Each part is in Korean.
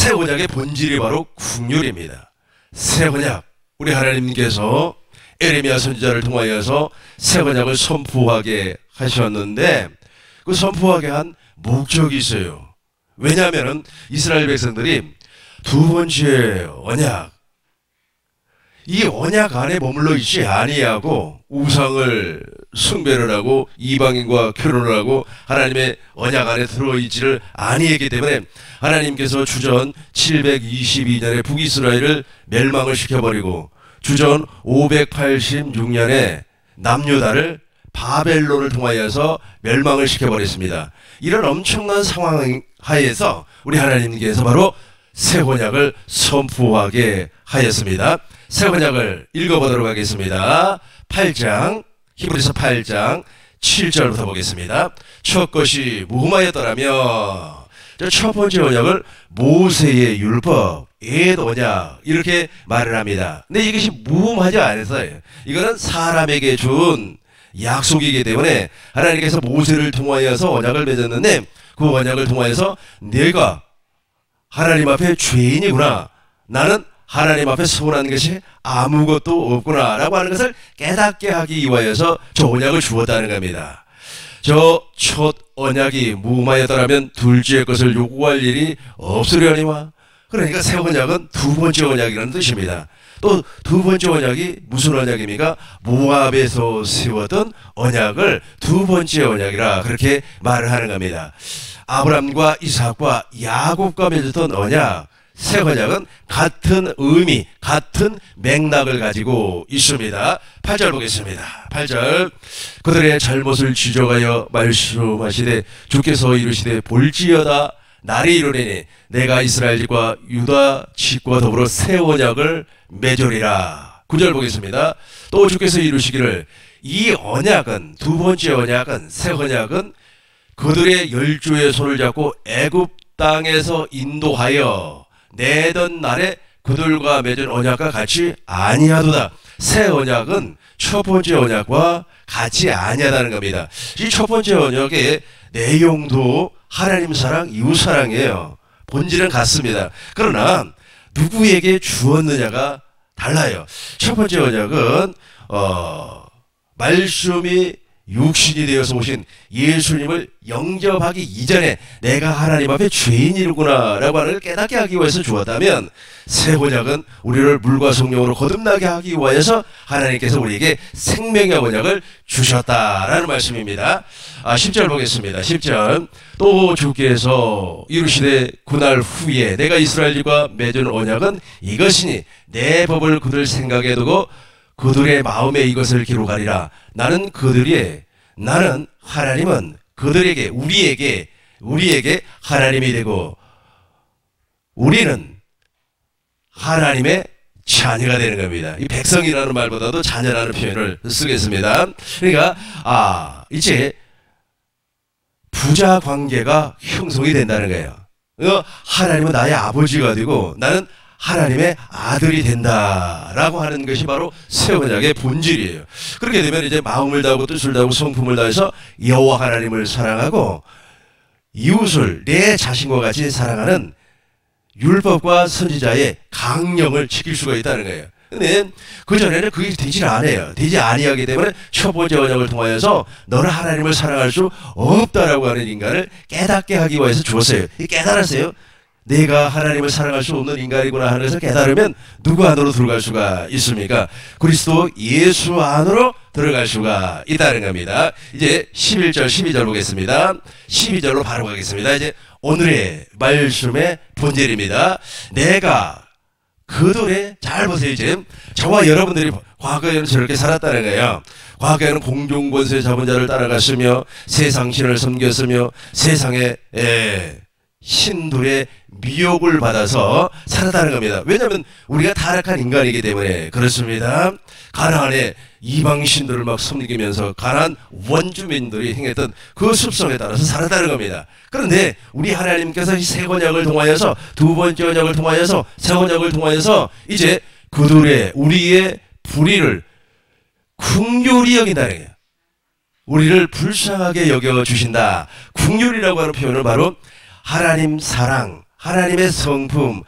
새 언약의 본질이 바로 국률입니다. 새 언약, 우리 하나님께서 에레미야 선지자를 통하여서 새 언약을 선포하게 하셨는데 그 선포하게 한 목적이 있어요. 왜냐하면 이스라엘 백성들이 두 번째 언약, 이 언약 안에 머물러 있지 아니하고 우상을 숭배를 하고 이방인과 결혼을 하고 하나님의 언약 안에 들어있지를 아니했기 때문에 하나님께서 주전 722년에 북이스라엘을 멸망을 시켜버리고 주전 586년에 남유다를 바벨론을 통하여서 멸망을 시켜버렸습니다. 이런 엄청난 상황 하에서 우리 하나님께서 바로 새 언약을 선포하게 하였습니다. 새 언약을 읽어보도록 하겠습니다. 8장, 히브리서 8장 7절부터 보겠습니다. 첫 것이 무엇이었더라며 첫 번째 언약을 모세의 율법, 옛 언약 이렇게 말을 합니다. 근데 이것이 무음하지 않았어요. 이거는 사람에게 준 약속이기 때문에 하나님께서 모세를 통하여서 언약을 맺었는데 그 언약을 통하여서 내가 하나님 앞에 죄인이구나, 나는 하나님 앞에 서운한 것이 아무것도 없구나 라고 하는 것을 깨닫게 하기 위하여서 저 언약을 주었다는 겁니다. 저 첫 언약이 무음하였더라면 둘째 것을 요구할 일이 없으려니와, 그러니까 새 언약은 두 번째 언약이라는 뜻입니다. 또 두 번째 언약이 무슨 언약입니까? 모압에서 세웠던 언약을 두 번째 언약이라 그렇게 말을 하는 겁니다. 아브람과 이삭과 야곱과 맺었던 언약, 새 언약은 같은 의미, 같은 맥락을 가지고 있습니다. 8절 보겠습니다. 8절 그들의 잘못을 지적하여 말씀하시되 주께서 이르시되 볼지어다 날이 이르리니 내가 이스라엘 집과 유다 집과 더불어 새 언약을 맺으리라. 9절 보겠습니다. 또 주께서 이르시기를 이 언약은, 두 번째 언약은, 새 언약은 그들의 열조의 손을 잡고 애굽 땅에서 인도하여 내던 날에 그들과 맺은 언약과 같이 아니하도다. 새 언약은 첫 번째 언약과 같이 아니하다는 겁니다. 이 첫 번째 언약의 내용도 하나님 사랑, 이웃 사랑이에요. 본질은 같습니다. 그러나 누구에게 주었느냐가 달라요. 첫 번째 언약은 말씀이 육신이 되어서 오신 예수님을 영접하기 이전에 내가 하나님 앞에 죄인이구나 라고 하는 걸 깨닫게 하기 위해서 주었다면, 새 언약은 우리를 물과 성령으로 거듭나게 하기 위해서 하나님께서 우리에게 생명의 언약을 주셨다라는 말씀입니다. 10절 보겠습니다. 10절 또 주께서 이르시되 그날 후에 내가 이스라엘 집과 맺은 언약은 이것이니 내 법을 그들 생각에 두고 그들의 마음에 이것을 기록하리라. 나는 하나님은 그들에게, 우리에게 하나님이 되고 우리는 하나님의 자녀가 되는 겁니다. 이 백성이라는 말보다도 자녀라는 표현을 쓰겠습니다. 그러니까 이제 부자 관계가 형성이 된다는 거예요. 하나님은 나의 아버지가 되고 나는 하나님의 아들이 된다라고 하는 것이 바로 새 언약의 본질이에요. 그렇게 되면 이제 마음을 다하고 뜻을 다하고 성품을 다해서 여호와 하나님을 사랑하고 이웃을 내 자신과 같이 사랑하는 율법과 선지자의 강령을 지킬 수가 있다는 거예요. 근데 그전에는 그게 되지 않아요. 되지 아니하기 때문에 첫 번째 언약을 통하여서 너는 하나님을 사랑할 수 없다라고 하는 인간을 깨닫게 하기 위해서 주었어요. 깨달았어요. 내가 하나님을 사랑할 수 없는 인간이구나 하는 것을 깨달으면 누구 안으로 들어갈 수가 있습니까? 그리스도 예수 안으로 들어갈 수가 있다는 겁니다. 이제 11절 12절 보겠습니다. 12절로 바로 가겠습니다. 이제 오늘의 말씀의 본질입니다. 내가 그들의, 잘 보세요. 이제 저와 여러분들이 과거에는 저렇게 살았다는 거예요. 과거에는 공중권세 잡은 자를 따라갔으며 세상 신을 섬겼으며 세상의 신들의 미혹을 받아서 살았다는 겁니다. 왜냐하면 우리가 타락한 인간이기 때문에 그렇습니다. 가나안에 이방 신들을 막 섬기면서 가나안 원주민들이 행했던 그 습성에 따라서 살았다는 겁니다. 그런데 우리 하나님께서 이 새 언약을 통하여서, 두 번째 언약을 통하여서, 새 언약을 통하여서 이제 우리의 불의를 긍휼히 여긴다는 거예요. 우리를 불쌍하게 여겨주신다. 긍휼이라고 하는 표현은 바로 하나님 사랑, 하나님의 성품,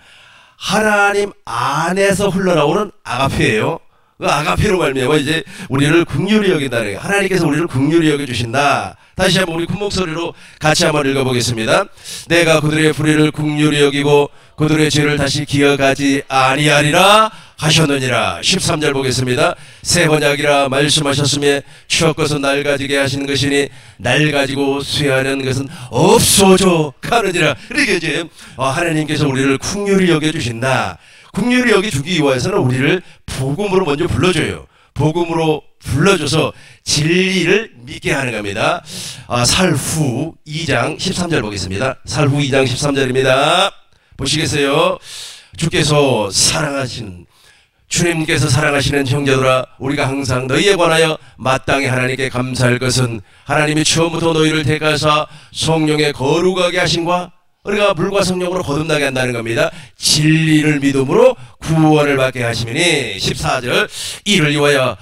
하나님 안에서 흘러나오는 아가페예요. 그 아가페로 말미암아 이제 우리를 긍휼히 여긴다는 거예요. 하나님께서 우리를 긍휼히 여겨주신다. 다시 한번 우리 큰 목소리로 같이 한번 읽어보겠습니다. 내가 그들의 불의를 긍휼히 여기고 그들의 죄를 다시 기억하지 아니하리라 하셨느니라. 13절 보겠습니다. 새 언약이라 말씀하셨으며 추억 것은 낡아지게 하시는 것이니 낡아지고 쇠하는 것은 없어져 가느니라. 이렇게 이제 하나님께서 우리를 긍휼히 여겨주신다. 긍휼히 여겨주기 위해서는 우리를 복음으로 먼저 불러줘요. 복음으로 불러줘서 진리를 믿게 하는 겁니다. 살후 2장 13절 보겠습니다. 살후 2장 13절입니다. 보시겠어요? 주께서 사랑하신 주님께서 사랑하시는 형제들아, 우리가 항상 너희에 관하여 마땅히 하나님께 감사할 것은 하나님이 처음부터 너희를 택하사 성령에 거룩하게 하신과 우리가 물과 성령으로 거듭나게 한다는 겁니다. 진리를 믿음으로 구원을 받게 하시미니. 14절 이를 위하여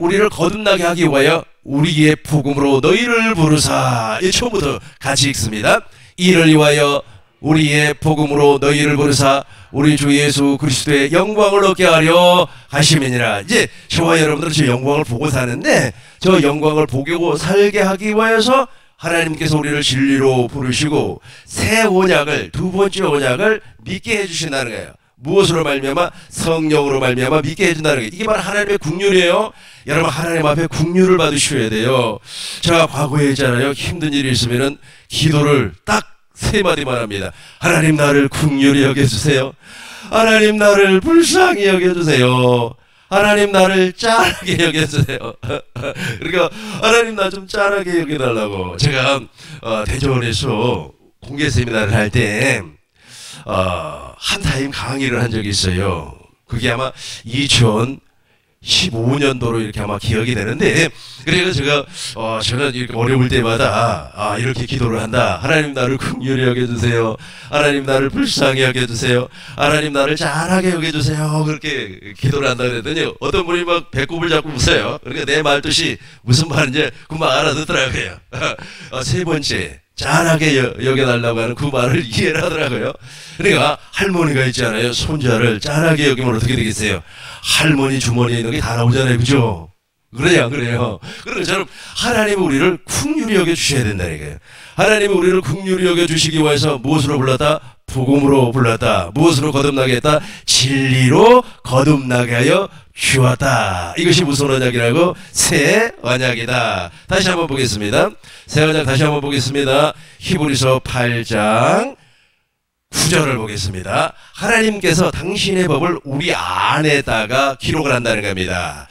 우리를 거듭나게 하기 위하여 우리의 복음으로 너희를 부르사. 이 처음부터 같이 읽습니다. 이를 위하여 우리의 복음으로 너희를 부르사 우리 주 예수 그리스도의 영광을 얻게 하려 하심이니라. 이제 저와 여러분들은 저 영광을 보고 사는데 저 영광을 보고 살게 하기 위해서 하나님께서 우리를 진리로 부르시고 새 언약을, 두 번째 언약을 믿게 해주신다는 거예요. 무엇으로 말미암아? 성령으로 말미암아 믿게 해준다는 거예요. 이게 바로 하나님의 긍휼이에요. 여러분, 하나님 앞에 긍휼을 받으셔야 돼요. 제가 과거에 했잖아요. 힘든 일이 있으면은 기도를 딱 세 마디만 합니다. 하나님 나를 긍휼히 여겨주세요. 하나님 나를 불쌍히 여겨주세요. 하나님 나를 짠하게 여겨주세요. 그러니까 하나님 나 좀 짠하게 여겨달라고. 제가 대전에서 공개 세미나를 할 때 한 타임 강의를 한 적이 있어요. 그게 아마 2015년도로 이렇게 아마 기억이 되는데, 그래서 제가 저는 이렇게 어려울 때마다 이렇게 기도를 한다. 하나님 나를 긍휼히 여겨주세요. 하나님 나를 불쌍히 여겨주세요. 하나님 나를 잘하게 여겨주세요. 그렇게 기도를 한다 그랬더니 어떤 분이 막 배꼽을 잡고 웃어요. 그러니까 내 말뜻이 무슨 말인지 금방 알아듣더라고요. 세 번째, 잘하게 여겨달라고 하는 그 말을 이해를 하더라고요. 그러니까 할머니가 있잖아요. 손자를 잘하게 여기면 어떻게 되겠어요? 할머니 주머니에 있는 게 다 나오잖아요. 그죠? 그래요, 그래요. 그래서 저는 하나님은 우리를 긍휼히 여겨주셔야 된다는 거예요. 하나님은 우리를 긍휼히 여겨주시기 위해서 무엇으로 불렀다? 복음으로 불렀다. 무엇으로 거듭나게 했다? 진리로 거듭나게 하여 주었다. 이것이 무슨 언약이라고? 새 언약이다. 다시 한번 보겠습니다. 새 언약 다시 한번 보겠습니다. 히브리서 8장 9절을 보겠습니다. 하나님께서 당신의 법을 우리 안에다가 기록을 한다는 겁니다.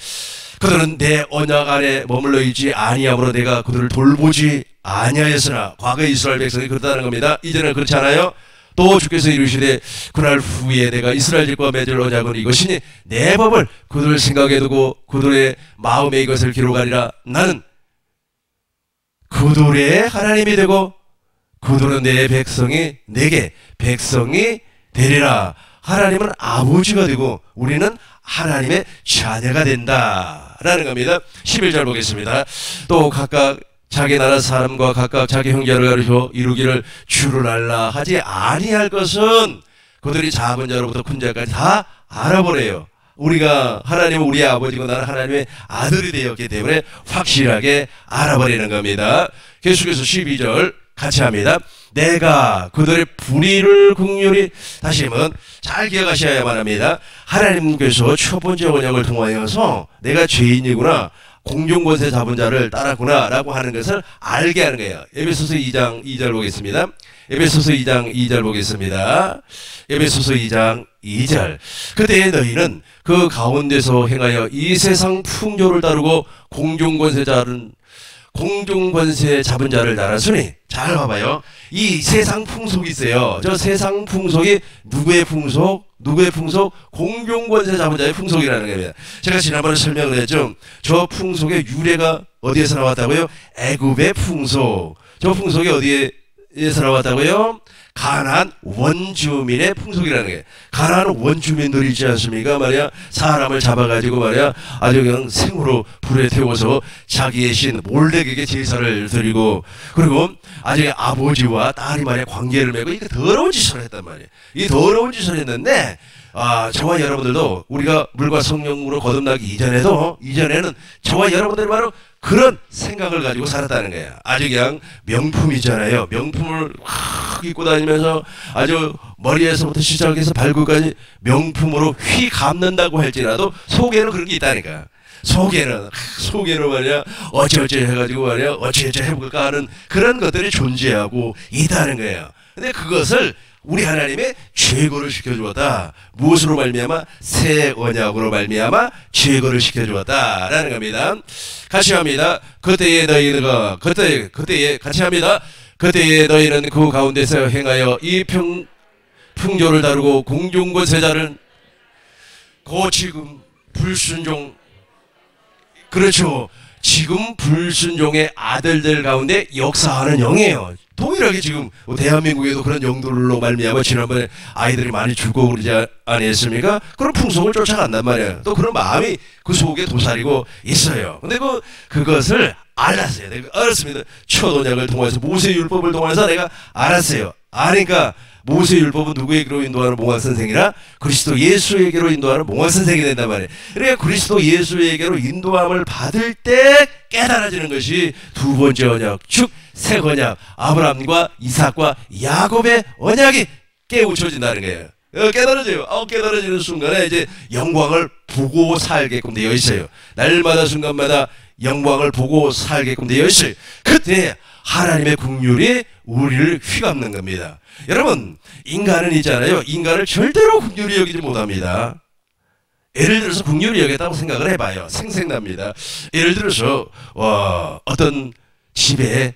그들은 내 언약 안에 머물러 있지 아니함으로 내가 그들을 돌보지 아니하였으나, 과거 이스라엘 백성이 그렇다는 겁니다. 이제는 그렇지 않아요? 또 주께서 이르시되 그날 후에 내가 이스라엘 집과 맺을 언약은 이것이니 내 법을 그들 생각에 두고 그들의 마음에 이것을 기록하리라. 나는 그들의 하나님이 되고 그들은 내 백성이 내게 백성이 되리라. 하나님은 아버지가 되고 우리는 하나님의 자녀가 된다라는 겁니다. 11절 보겠습니다. 또 각각 자기 나라 사람과 각각 자기 형제를 가르쳐 이루기를 주를 알라 하지 아니할 것은 그들이 작은 자로부터 큰 자까지 다 알아보래요. 우리가 하나님은 우리의 아버지고 나는 하나님의 아들이 되었기 때문에 확실하게 알아버리는 겁니다. 계속해서 12절 같이 합니다. 내가 그들의 불의를 긍휼히, 다시 한번 잘 기억하셔야만 합니다. 하나님께서 첫 번째 언약을 통하여서 내가 죄인이구나, 공중권세 잡은 자를 따랐구나 라고 하는 것을 알게 하는 거예요. 에베소서 2장 2절 보겠습니다. 에베소서 2장 2절 보겠습니다. 에베소서 2장 2절. 그때 너희는 그 가운데서 행하여 이 세상 풍조를 따르고 공중권세 잡은 자를 따랐으니, 잘 봐봐요. 이 세상 풍속이 있어요. 저 세상 풍속이 누구의 풍속? 누구의 풍속? 공중권세 잡은 자의 풍속이라는 겁니다. 제가 지난번에 설명을 했죠. 저 풍속의 유래가 어디에서 나왔다고요? 애굽의 풍속. 저 풍속이 어디에서 나왔다고요? 가나안 원주민의 풍속이라는 게, 가나안 원주민들이 있지 않습니까? 말이야, 사람을 잡아가지고 말이야, 아주 그냥 생으로 불에 태워서 자기의 신 몰렉에게 제사를 드리고, 그리고 아주 아버지와 딸이 말이야 관계를 맺고, 이게 더러운 짓을 했단 말이에요. 이 더러운 짓을 했는데, 저와 여러분들도 우리가 물과 성령으로 거듭나기 이전에는 저와 여러분들이 바로 그런 생각을 가지고 살았다는 거예요. 아주 그냥 명품이잖아요. 명품을 확 입고 다니면서 아주 머리에서부터 시작해서 발끝까지 명품으로 휘 감는다고 할지라도 속에는 그런 게 있다니까. 속에는 말이야 어찌어찌 해가지고 말이야 어찌어찌 해볼까 하는 그런 것들이 존재하고 있다는 거예요. 근데 그것을 우리 하나님의 제거를 시켜주었다. 무엇으로 말미암아? 새 언약으로 말미암아 제거를 시켜주었다라는 겁니다. 같이 합니다. 그때에 너희가 그때에 같이 합니다. 그때에 너희는 그 가운데서 행하여 이 풍조를 다루고 공중과 세자를 지금 불순종, 그렇죠. 지금 불순종의 아들들 가운데 역사하는 영이에요. 동일하게 지금 대한민국에도 그런 영들로 말미암아 지난번에 아이들이 많이 죽고 그러지 아니했습니까? 그런 풍속을 쫓아간단 말이에요. 또 그런 마음이 그 속에 도사리고 있어요. 근데 그것을 알았어요. 내가 알았습니다. 첫 언약을 통해서 모세율법을 통해서 내가 알았어요. 아니까 모세율법은 누구에게로 인도하는 몽환선생이라? 그리스도 예수에게로 인도하는 몽환선생이 된단 말이에요. 그러니까 그리스도 예수에게로 인도함을 받을 때 깨달아지는 것이 두 번째 언약, 즉 새 언약, 아브라함과 이삭과 야곱의 언약이 깨우쳐진다는 거예요. 깨달아져요. 깨달아지는 순간에 이제 영광을 보고 살게끔 되어 있어요. 날마다 순간마다 영광을 보고 살게끔 되어 있어요. 그때 하나님의 긍휼이 우리를 휘감는 겁니다. 여러분, 인간은 있잖아요. 인간을 절대로 긍휼히 여기지 못합니다. 예를 들어서 긍휼히 여겼다고 생각을 해봐요. 생생납니다. 예를 들어서 어떤 집에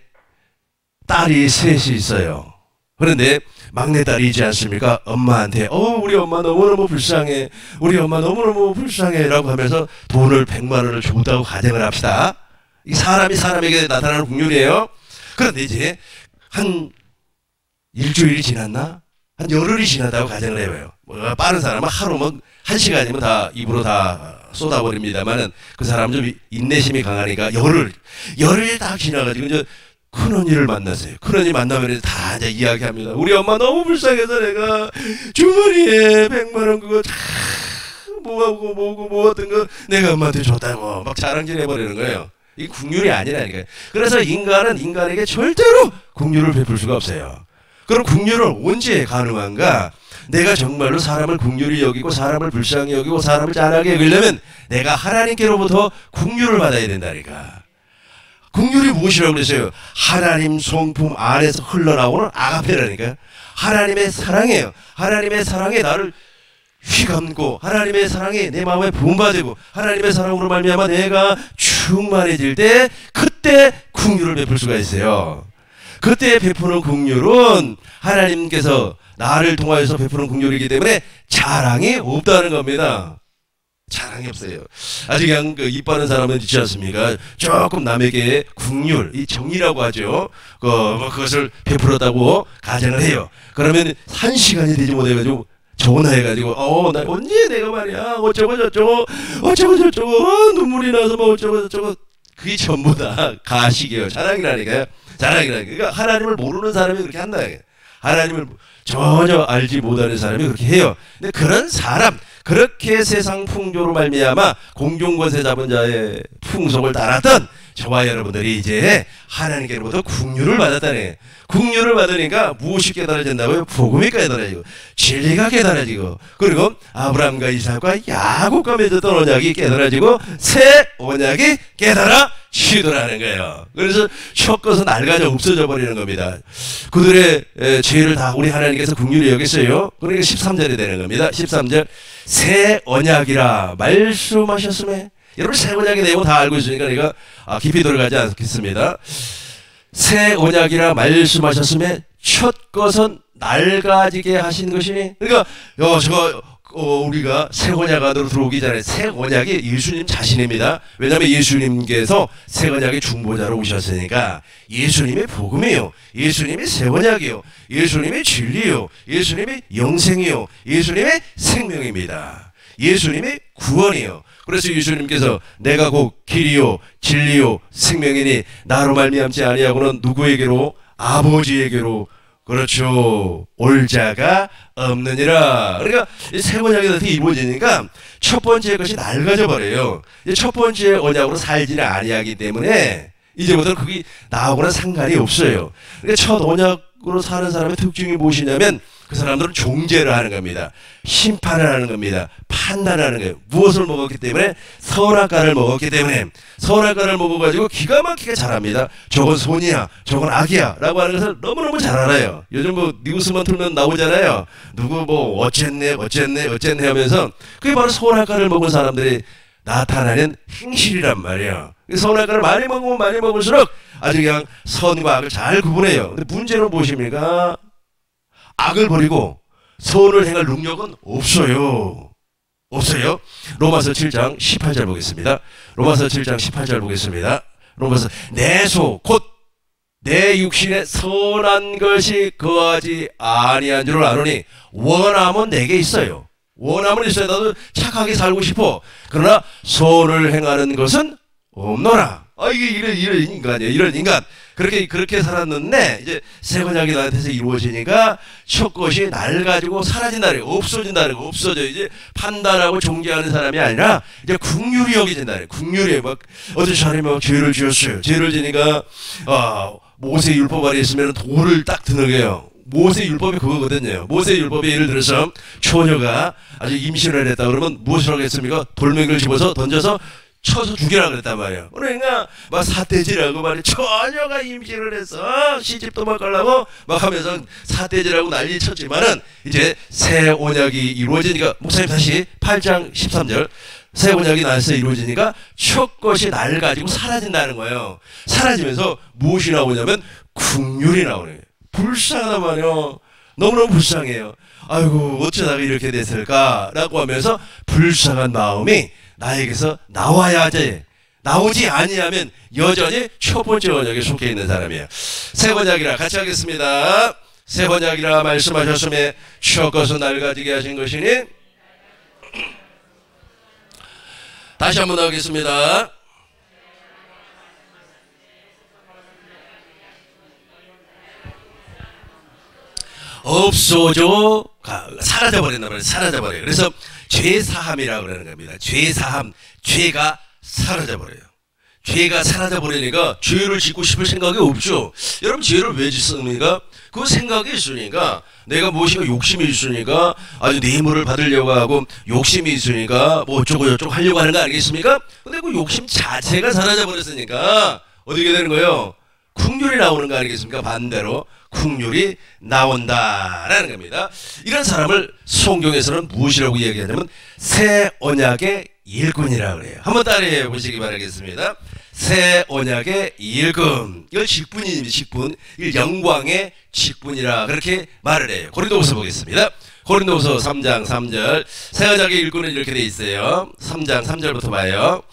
딸이 셋이 있어요. 그런데 막내딸이 있지 않습니까? 엄마한테 우리 엄마 너무너무 불쌍해, 우리 엄마 너무너무 불쌍해 라고 하면서 돈을 100만 원을 줬다고 가정을 합시다. 이 사람이 사람에게 나타나는 긍휼이에요. 그런데 이제 한 일주일이 지났나? 한 열흘이 지났다고 가정을 해봐요. 빠른 사람은 하루면 1시간이면 다 입으로 다 쏟아버립니다만은 그 사람은 좀 인내심이 강하니까 열흘이 딱 지나가지고 이제 큰언니를 만나세요. 큰언니 만나면 다 이제 이야기합니다. 우리 엄마 너무 불쌍해서 내가 주머니에 100만 원 그거 모았던 거 내가 엄마한테 줬다고 막 자랑질 해버리는 거예요. 이게 긍휼이 아니라니까요. 그래서 인간은 인간에게 절대로 긍휼을 베풀 수가 없어요. 그럼 긍휼은 언제 가능한가? 내가 정말로 사람을 긍휼히 여기고 사람을 불쌍히 여기고 사람을 짠하게 여기려면 내가 하나님께로부터 긍휼을 받아야 된다니까. 긍휼이 무엇이라고 그랬어요? 하나님 성품 안에서 흘러나오는 아가페라니까요. 하나님의 사랑이에요. 하나님의 사랑에 나를 휘감고 하나님의 사랑에 내 마음에 부음받고 하나님의 사랑으로 말미암아 내가 충만해질 때 그때 긍휼을 베풀 수가 있어요. 그때 베푸는 긍휼은 하나님께서 나를 통하여서 베푸는 긍휼이기 때문에 자랑이 없다는 겁니다. 자랑이 없어요. 아주 그냥 입 바른 사람은 있지 않습니까? 조금 남에게 긍휼, 이 정의라고 하죠. 그것을 베풀었다고 가정을 해요. 그러면 1시간이 되지 못해가지고 전화해가지고 나 언제 내가 말이야 어쩌고 저쩌고 눈물이 나서 뭐 어쩌고 저쩌고 그게 전부 다 가식이에요. 자랑이라니까요. 그러니까 하나님을 모르는 사람이 그렇게 한다. 하나님을 전혀 알지 못하는 사람이 그렇게 해요. 근데 그런 사람, 그렇게 세상 풍조로 말미암아 공중권세 잡은 자의 풍속을 따랐던 저와 여러분들이 이제 하나님께로부터 긍휼을 받았다네. 긍휼을 받으니까 무엇이 깨달아진다고요? 복음이 깨달아지고 진리가 깨달아지고 그리고 아브라함과 이삭과 야곱과 맺었던 언약이 깨달아지고 새 언약이 깨달아지더라는 거예요. 그래서 첫 것은 낡아져 없어져 버리는 겁니다. 그들의 죄를 다 우리 하나님께서 긍휼히 여겼어요. 그러니까 13절이 되는 겁니다. 13절 새 언약이라 말씀하셨음에 여러분 새 언약의 내용 다 알고 있으니까 내가 깊이 들어가지 않겠습니다. 새 언약이라 말씀하셨음에 첫 것은 낡아지게 하신 것이니 그러니까 우리가 새 언약 안으로 들어오기 전에 새 언약이 예수님 자신입니다. 왜냐하면 예수님께서 새 언약의 중보자로 오셨으니까 예수님의 복음이요, 예수님의 새 언약이요, 예수님의 진리요, 예수님의 영생이요, 예수님의 생명입니다. 예수님의 구원이요. 그래서 예수님께서 내가 곧 길이요 진리요 생명이니 나로 말미암지 아니하고는 누구에게로? 아버지에게로, 그렇죠, 올 자가 없느니라. 그러니까 새 언약이 어떻게 이루어지니까 첫 번째 것이 낡아져 버려요. 첫 번째 언약으로 살지는 아니하기 때문에 이제부터는 그게 나하고는 상관이 없어요. 그러니까 첫 언약으로 사는 사람의 특징이 무엇이냐면 그 사람들은 종죄를 하는 겁니다. 심판을 하는 겁니다. 판단을 하는 거예요. 무엇을 먹었기 때문에? 선악과를 먹었기 때문에. 선악과를 먹어가지고 기가 막히게 잘합니다. 저건 손이야, 저건 악이야 라고 하는 것을 너무너무 잘 알아요. 요즘 뭐 뉴스만 틀면 나오잖아요. 누구 뭐 어쨌네 하면서 그게 바로 선악과를 먹은 사람들이 나타나는 행실이란 말이에요. 선악과를 많이 먹으면 많이 먹을수록 아주 그냥 선과 악을 잘 구분해요. 근데 문제는 무엇입니까? 악을 버리고 선을 행할 능력은 없어요. 없어요. 로마서 7장 18절 보겠습니다. 로마서 7장 18절 보겠습니다. 로마서 내 소 곧 내 육신에 선한 것이 거하지 아니한 줄을 아노니 원함은 내게 있어요. 원함은 있어요. 나도 착하게 살고 싶어. 그러나 선을 행하는 것은 없노라. 이게 이런 인간이에요. 이런 인간. 그렇게 살았는데, 이제 새 언약이 나한테서 이루어지니까 첫 것이 낡아지고 사라진다는 거예요. 없어진다는 거, 없어져요. 이제 판단하고 종교하는 사람이 아니라, 이제 국률이 여겨진다는 거예요. 국률이 막, 어떤 사람이 막 죄를 지었어요. 죄를 지니까, 모세 율법 아래 있으면 돌을 딱 드는 모세 율법이 그거거든요. 모세 율법에 예를 들어서 처녀가 아주 임신을 했다 그러면 무엇을 하겠습니까? 돌멩이를 집어서 던져서 쳐서 죽이라 그랬단 말이에요. 그러니까 막 사태질하고 말이야. 처녀가 임신을 해서 시집도 막 가려고 막 하면서 사태질하고 난리 쳤지만은 이제 새 언약이 이루어지니까, 목사님 다시 8장 13절, 새 언약이 나서 이루어지니까 첫 것이 낡아지고 사라진다는 거예요. 사라지면서 무엇이 나오냐면 국률이 나오는 거예요. 불쌍하단 말이에요. 너무너무 불쌍해요. 아이고 어쩌다가 이렇게 됐을까라고 하면서 불쌍한 마음이 나에게서 나와야지. 나오지 아니하면 여전히 첫 번째 언약에 속해 있는 사람이에요. 새 언약이라 같이 하겠습니다. 새 언약이라 말씀하셨음에 첫 것은 낡아지게 하신 것이니. 다시 한번 하겠습니다. 없어져, 사라져버린단 말이에요. 사라져버려요. 그래서 죄사함이라고 그러는 겁니다. 죄사함, 죄가 사라져버려요. 죄가 사라져버리니까 죄를 짓고 싶을 생각이 없죠. 여러분 죄를 왜 짓습니까? 그 생각이 있으니까, 내가 무엇인가 욕심이 있으니까, 아주 뇌물을 받으려고 하고 욕심이 있으니까 뭐 어쩌고 저쩌고 하려고 하는 거 아니겠습니까? 근데 그 욕심 자체가 사라져버렸으니까 어떻게 되는 거예요? 국률이 나오는 거 아니겠습니까? 반대로 국률이 나온다라는 겁니다. 이런 사람을 성경에서는 무엇이라고 얘기하냐면 새 언약의 일꾼이라고 그래요. 한번 따라해 보시기 바라겠습니다. 새 언약의 일꾼. 이걸 직분입니다. 직분. 이 영광의 직분이라 그렇게 말을 해요. 고린도후서 보겠습니다. 고린도후서 3장 3절. 새 언약의 일꾼은 이렇게 돼 있어요. 3장 3절부터 봐요.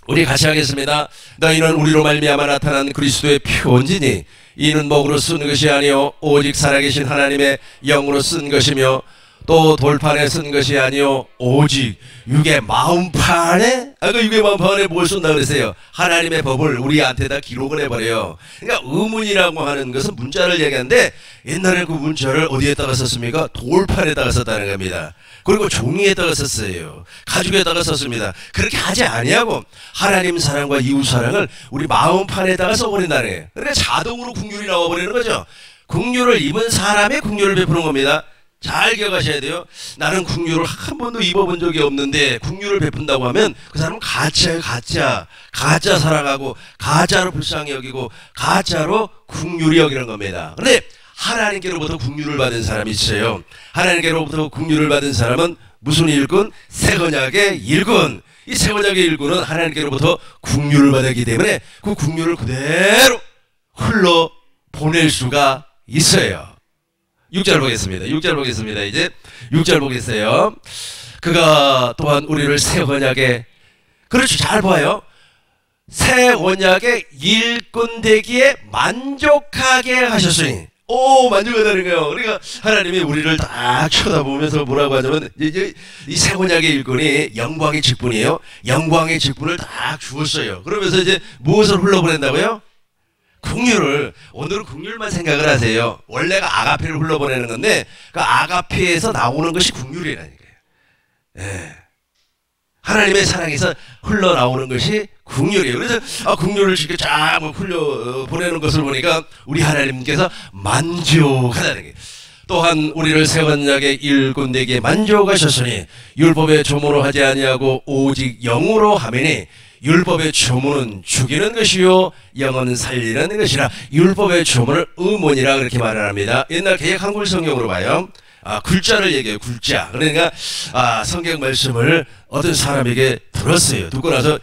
우리 같이 하겠습니다. 너희는 우리로 말미암아 나타난 그리스도의 표언지니 이는 먹으로 쓴 것이 아니요 오직 살아계신 하나님의 영으로 쓴 것이며 또 돌판에 쓴 것이 아니요 오직 육의 마음판에, 그 육의 마음판에 뭘 쓴다 그랬어요? 하나님의 법을 우리한테다 기록을 해버려요. 그러니까 의문이라고 하는 것은 문자를 얘기하는데 옛날에 그 문자를 어디에다가 썼습니까? 돌판에다가 썼다는 겁니다. 그리고 종이에다가 썼어요. 가죽에다가 썼습니다. 그렇게 하지 아니하고 하나님 사랑과 이웃 사랑을 우리 마음판에다가 써버린다는 거예요. 그러니까 자동으로 국률이 나와버리는 거죠. 국률을 입은 사람의 국률을 베푸는 겁니다. 잘 기억하셔야 돼요. 나는 국률을 한 번도 입어본 적이 없는데 국률을 베푼다고 하면 그 사람은 가짜예요. 가짜 살아가고 가짜로 불쌍히 여기고 가짜로 국률이 여기는 겁니다. 그런데 하나님께로부터 국률을 받은 사람이 있어요. 하나님께로부터 국률을 받은 사람은 무슨 일꾼? 새 언약의 일꾼. 이 새 언약의 일꾼은 하나님께로부터 국률을 받았기 때문에 그 국률을 그대로 흘러 보낼 수가 있어요. 6절 보겠습니다. 6절 보겠습니다. 이제 6절 보겠어요. 그가 또한 우리를 새 언약에, 그렇죠, 잘 봐요. 새 언약의 일꾼 되기에 만족하게 하셨으니, 만족하다는 거예요. 그러니까 하나님이 우리를 딱 쳐다보면서 뭐라고 하냐면, 이 새 언약의 일꾼이 영광의 직분이에요. 영광의 직분을 딱 주었어요. 그러면서 이제 무엇을 흘러보낸다고요? 긍휼을. 오늘은 긍휼만 생각을 하세요. 원래가 아가페를 흘러보내는 건데 그 아가페에서 나오는 것이 긍휼이라는 거예요. 예. 하나님의 사랑에서 흘러나오는 것이 긍휼이에요. 그래서 긍휼을 이렇게 쫙 흘려 보내는 것을 보니까 우리 하나님께서 만족하다는 거예요. 또한 우리를 새 언약의 일꾼 되기에 만족하셨으니 율법의 조문으로 하지 아니하고 오직 영으로 하매니 율법의 조문은 죽이는 것이요 영은 살리는 것이라. 율법의 조문을 의문이라 그렇게 말을 합니다. 옛날 개역 한글 성경으로 봐요. 글자를 얘기해요. 글자. 그러니까 성경 말씀을 어떤 사람에게 들었어요. 듣고 나서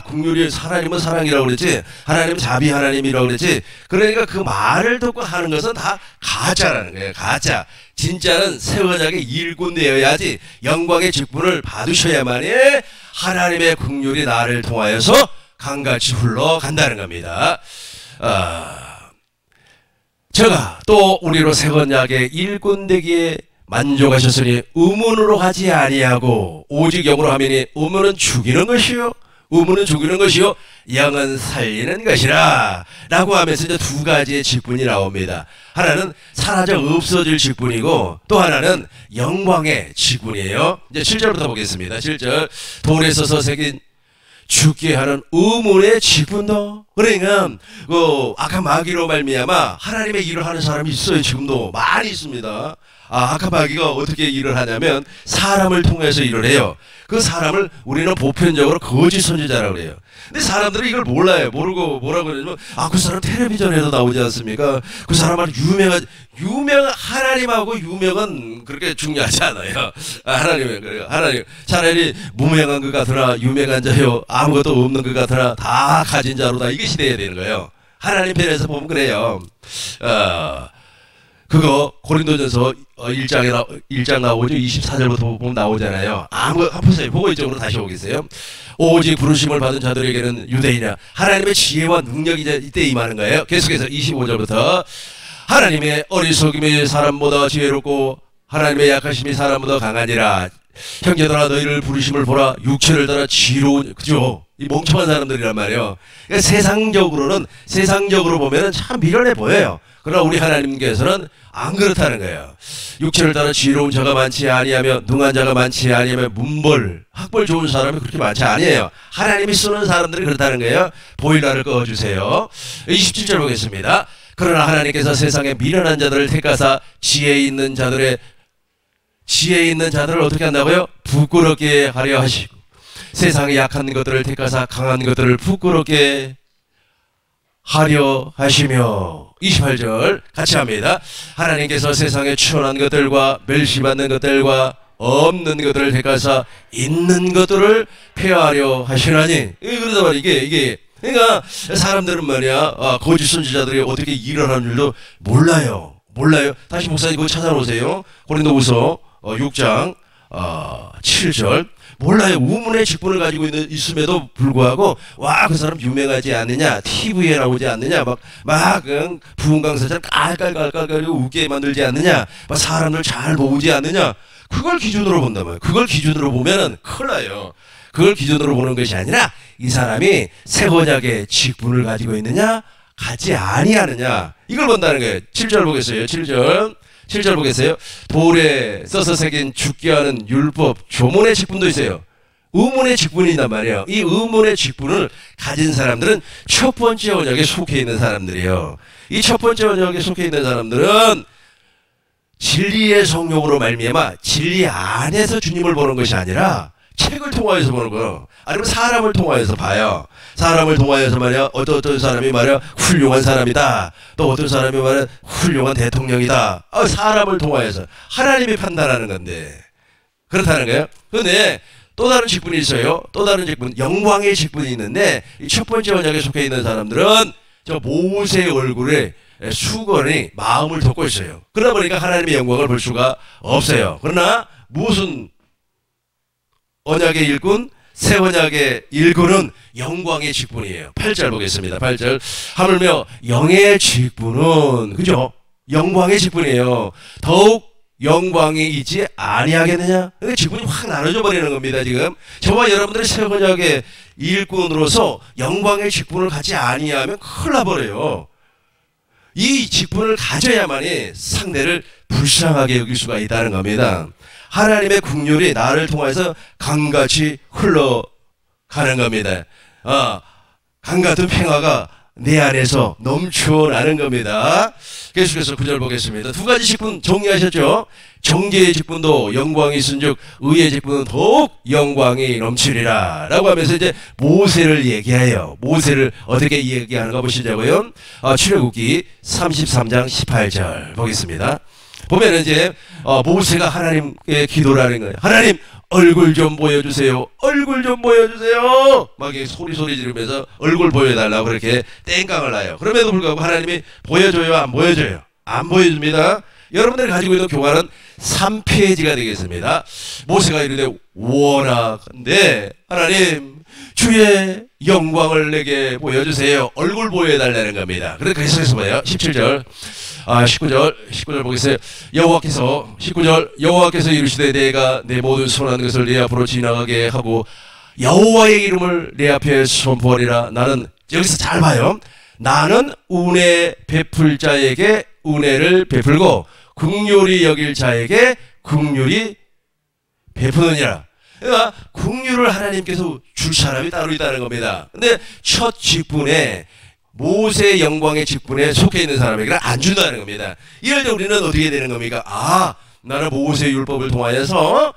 긍휼이, 하나님은 사랑이라고 그랬지, 하나님은 자비 하나님이라고 그랬지. 그러니까 그 말을 듣고 하는 것은 다 가짜라는 거예요. 가짜. 진짜는 새 언약의 일꾼 되어야지 영광의 직분을 받으셔야만이 하나님의 긍휼이 나를 통하여서 강같이 흘러간다는 겁니다. 제가 또 우리로 새 언약의 일꾼 되기에 만족하셨으니 의문으로 하지 아니하고 오직 영으로 하매니 의문은 죽이는 것이요 의문은 죽이는 것이요 영은 살리는 것이라 라고 하면서 이제 두 가지의 직분이 나옵니다. 하나는 사라져 없어질 직분이고 또 하나는 영광의 직분이에요. 이제 7절부터 보겠습니다. 7절. 돌에 써서 새긴 죽게 하는 의문의 직분도. 그러니까 악한 마귀로 말미암아 하나님의 일을 하는 사람이 있어요. 지금도 많이 있습니다. 악한 마귀가 어떻게 일을 하냐면 사람을 통해서 일을 해요. 그 사람을 우리는 보편적으로 거짓 선지자라고 그래요. 근데 사람들이 이걸 몰라요. 모르고 뭐라고 그러냐면 그 사람 텔레비전에도 나오지 않습니까? 그 사람은 유명한 하나님하고 유명은 그렇게 중요하지 않아요. 하나님은 그래요. 하나님 차라리 무명한 것 같으나 유명한 자요 아무것도 없는 것 같으나 다 가진 자로다. 이게 시대해야 되는 거예요. 하나님 편에서 보면 그래요. 그거 고린도전서 1장 나오죠. 24절부터 보면 나오잖아요. 한번 보세요. 보고 이쪽으로 다시 오겠어요. 오직 부르심을 받은 자들에게는 유대인이냐 하나님의 지혜와 능력이 이때 임하는 거예요. 계속해서 25절부터 하나님의 어리석음이 사람보다 지혜롭고 하나님의 약하심이 사람보다 강하니라. 형제들아 너희를 부르심을 보라. 육체를 따라 지혜로운, 그죠? 이 멍청한 사람들이란 말이에요. 그러니까 세상적으로 보면은 참 미련해 보여요. 그러나 우리 하나님께서는 안 그렇다는 거예요. 육체를 따라 지혜로운 자가 많지 아니하며 능한 자가 많지 아니하며 학벌 좋은 사람이 그렇게 많지 아니에요. 하나님이 쓰는 사람들이 그렇다는 거예요. 보일러를 꺼주세요. 27절 보겠습니다. 그러나 하나님께서 세상에 미련한 자들을 택하사 지혜 있는 자들을 어떻게 한다고요? 부끄럽게 하려 하시고 세상에 약한 것들을 택하사 강한 것들을 부끄럽게 하려 하시며. 28절 같이 합니다. 하나님께서 세상에 추원한 것들과 멸시받는 것들과 없는 것들을 택하사 있는 것들을 폐하려 하시나니. 그러다 말이야. 이게 그러니까 사람들은 말이야 거짓 선지자들이 어떻게 일을 하는 줄도 몰라요. 다시 목사님 그거 찾아놓으세요. 고린도후서 6장 7절. 몰라요. 우문의 직분을 가지고 있음에도 불구하고 그 사람 유명하지 않느냐, TV에 나오지 않느냐, 막 부흥 강사처럼 깔깔깔깔거리고 웃게 만들지 않느냐, 막 사람들 잘 모으지 않느냐. 그걸 기준으로 본다면, 그걸 기준으로 보면은 큰일 나요. 그걸 기준으로 보는 것이 아니라 이 사람이 새 언약의 직분을 가지고 있느냐, 갖지 아니하느냐, 이걸 본다는 거예요. 7절 보겠어요. 7절 보겠어요. 돌에 써서 새긴 죽게 하는 율법 조문의 직분도 있어요. 의문의 직분이란 말이에요. 이 의문의 직분을 가진 사람들은 첫 번째 언약에 속해 있는 사람들이에요. 이 첫 번째 언약에 속해 있는 사람들은 진리의 성령으로 말미암아 진리 안에서 주님을 보는 것이 아니라 책을 통하여서 보는 거예요. 아니면 사람을 통하여서 봐요. 사람을 통하여서 말이야 어떤 사람이 말이야 훌륭한 사람이다. 또 어떤 사람이 말이야 훌륭한 대통령이다. 사람을 통하여서 하나님이 판단하는 건데 그렇다는 거예요. 그런데 또 다른 직분이 있어요. 또 다른 직분, 영광의 직분이 있는데 이 첫 번째 언약에 속해 있는 사람들은 저 모세의 얼굴에 수건이 마음을 덮고 있어요. 그러다 보니까 하나님의 영광을 볼 수가 없어요. 그러나 무슨 언약의 일꾼, 새 언약의 일꾼은 영광의 직분이에요. 8절 보겠습니다. 8절. 하물며 영의 직분은, 그죠? 영광의 직분이에요. 더욱 영광이 있지 아니하겠느냐? 그러니까 직분이 확 나눠져 버리는 겁니다. 지금 저와 여러분들이 새 언약의 일꾼으로서 영광의 직분을 갖지 아니하면 큰일 나버려요. 이 직분을 가져야만이 상대를 불쌍하게 여길 수가 있다는 겁니다. 하나님의 긍휼이 나를 통해서 강같이 흘러가는 겁니다. 강 같은 평화가 내 안에서 넘쳐나는 겁니다. 계속해서 9절 보겠습니다. 두 가지 직분 정리하셨죠? 정죄의 직분도 영광이 있은즉 의의 직분은 더욱 영광이 넘치리라 라고 하면서 이제 모세를 얘기해요. 모세를 어떻게 얘기하는가 보시자고요. 출애굽기 33장 18절 보겠습니다. 보면은 이제 모세가 하나님께 기도를 하는 거예요. 하나님 얼굴 좀 보여주세요. 얼굴 좀 보여주세요. 막 소리 지르면서 얼굴 보여달라고 그렇게 땡깡을 놔요. 그럼에도 불구하고 하나님이 보여줘요? 안 보여줘요? 안 보여줍니다. 여러분들이 가지고 있는 교과는 3페이지가 되겠습니다. 모세가 이르되 원하건대 하나님 주의 영광을 내게 보여주세요. 얼굴 보여달라는 겁니다. 그래서 계속해서 봐요. 17절 19절 보겠어요. 여호와께서 19절 여호와께서 이르시되 내가 내 모든 선한 것을 내 앞으로 지나가게 하고 여호와의 이름을 내 앞에 선포하리라. 나는 여기서 잘 봐요. 나는 은혜 베풀 자에게 은혜를 베풀고 긍휼히 여길 자에게 긍휼히 베푸느니라. 그러니까 긍휼을 하나님께서 줄 사람이 따로 있다는 겁니다. 근데 첫 직분에 모세 영광의 직분에 속해 있는 사람에게는 안 준다는 겁니다. 이럴 때 우리는 어떻게 되는 겁니까? 나는 모세 율법을 통하여서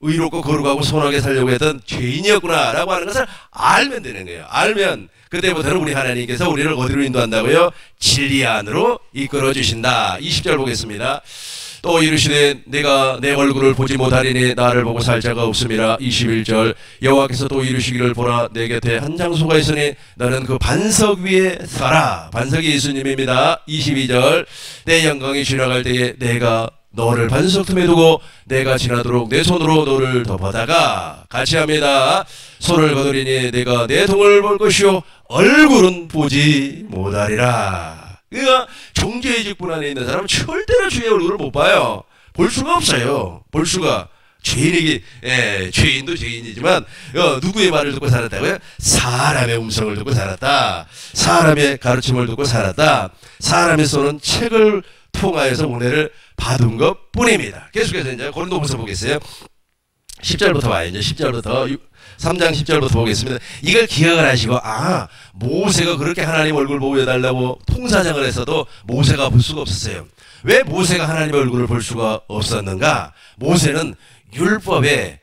의롭고 거룩하고 선하게 살려고 했던 죄인이었구나 라고 하는 것을 알면 되는 거예요. 알면 그때부터는 우리 하나님께서 우리를 어디로 인도한다고요? 진리 안으로 이끌어 주신다. 20절 보겠습니다. 또 이르시되 내가 내 얼굴을 보지 못하리니 나를 보고 살 자가 없음이라. 21절 여호와께서 또 이르시기를 보라 내 곁에 한 장소가 있으니 너는 그 반석 위에 서라. 반석이 예수님입니다. 22절 내 영광이 지나갈 때에 내가 너를 반석 틈에 두고 내가 지나도록 내 손으로 너를 덮어다가 같이 합니다. 손을 거두리니 내가 내 동을 볼 것이요 얼굴은 보지 못하리라. 그러니까 정죄의 직분 안에 있는 사람은 절대로 주의 얼굴을 못 봐요. 볼 수가 없어요. 볼 수가. 죄인도 죄인이지만 누구의 말을 듣고 살았다고요? 사람의 음성을 듣고 살았다. 사람의 가르침을 듣고 살았다. 사람의 쏘는 책을 통하여서 은혜를 받은 것 뿐입니다. 계속해서 이제 고린도후서 보겠어요. 10절부터 와요. 이제 10절부터 3장 10절부터 보겠습니다. 이걸 기억을 하시고 모세가 그렇게 하나님 얼굴 보여달라고 통사장을 했어도 모세가 볼 수가 없었어요. 왜 모세가 하나님의 얼굴을 볼 수가 없었는가? 모세는 율법의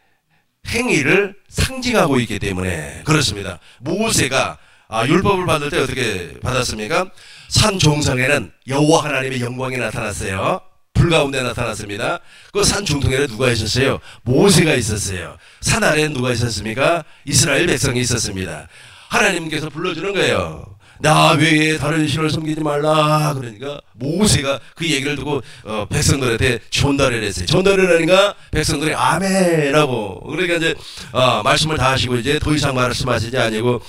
행위를 상징하고 있기 때문에 그렇습니다. 모세가 율법을 받을 때 어떻게 받았습니까? 산 정상에는 여호와 하나님의 영광이 나타났어요. 불 가운데 나타났습니다. 그 산 중통에는 누가 있었어요? 모세가 있었어요. 산 아래는 누가 있었습니까? 이스라엘 백성이 있었습니다. 하나님께서 불러주는 거예요. 나 외에 다른 신을 섬기지 말라. 그러니까 모세가 그 얘기를 듣고 백성들한테 전달을 했어요. 전달을 하니까 백성들이 아멘하고 그러니까 이제 말씀을 다 하시고 이제 더 이상 말씀하시지 아니고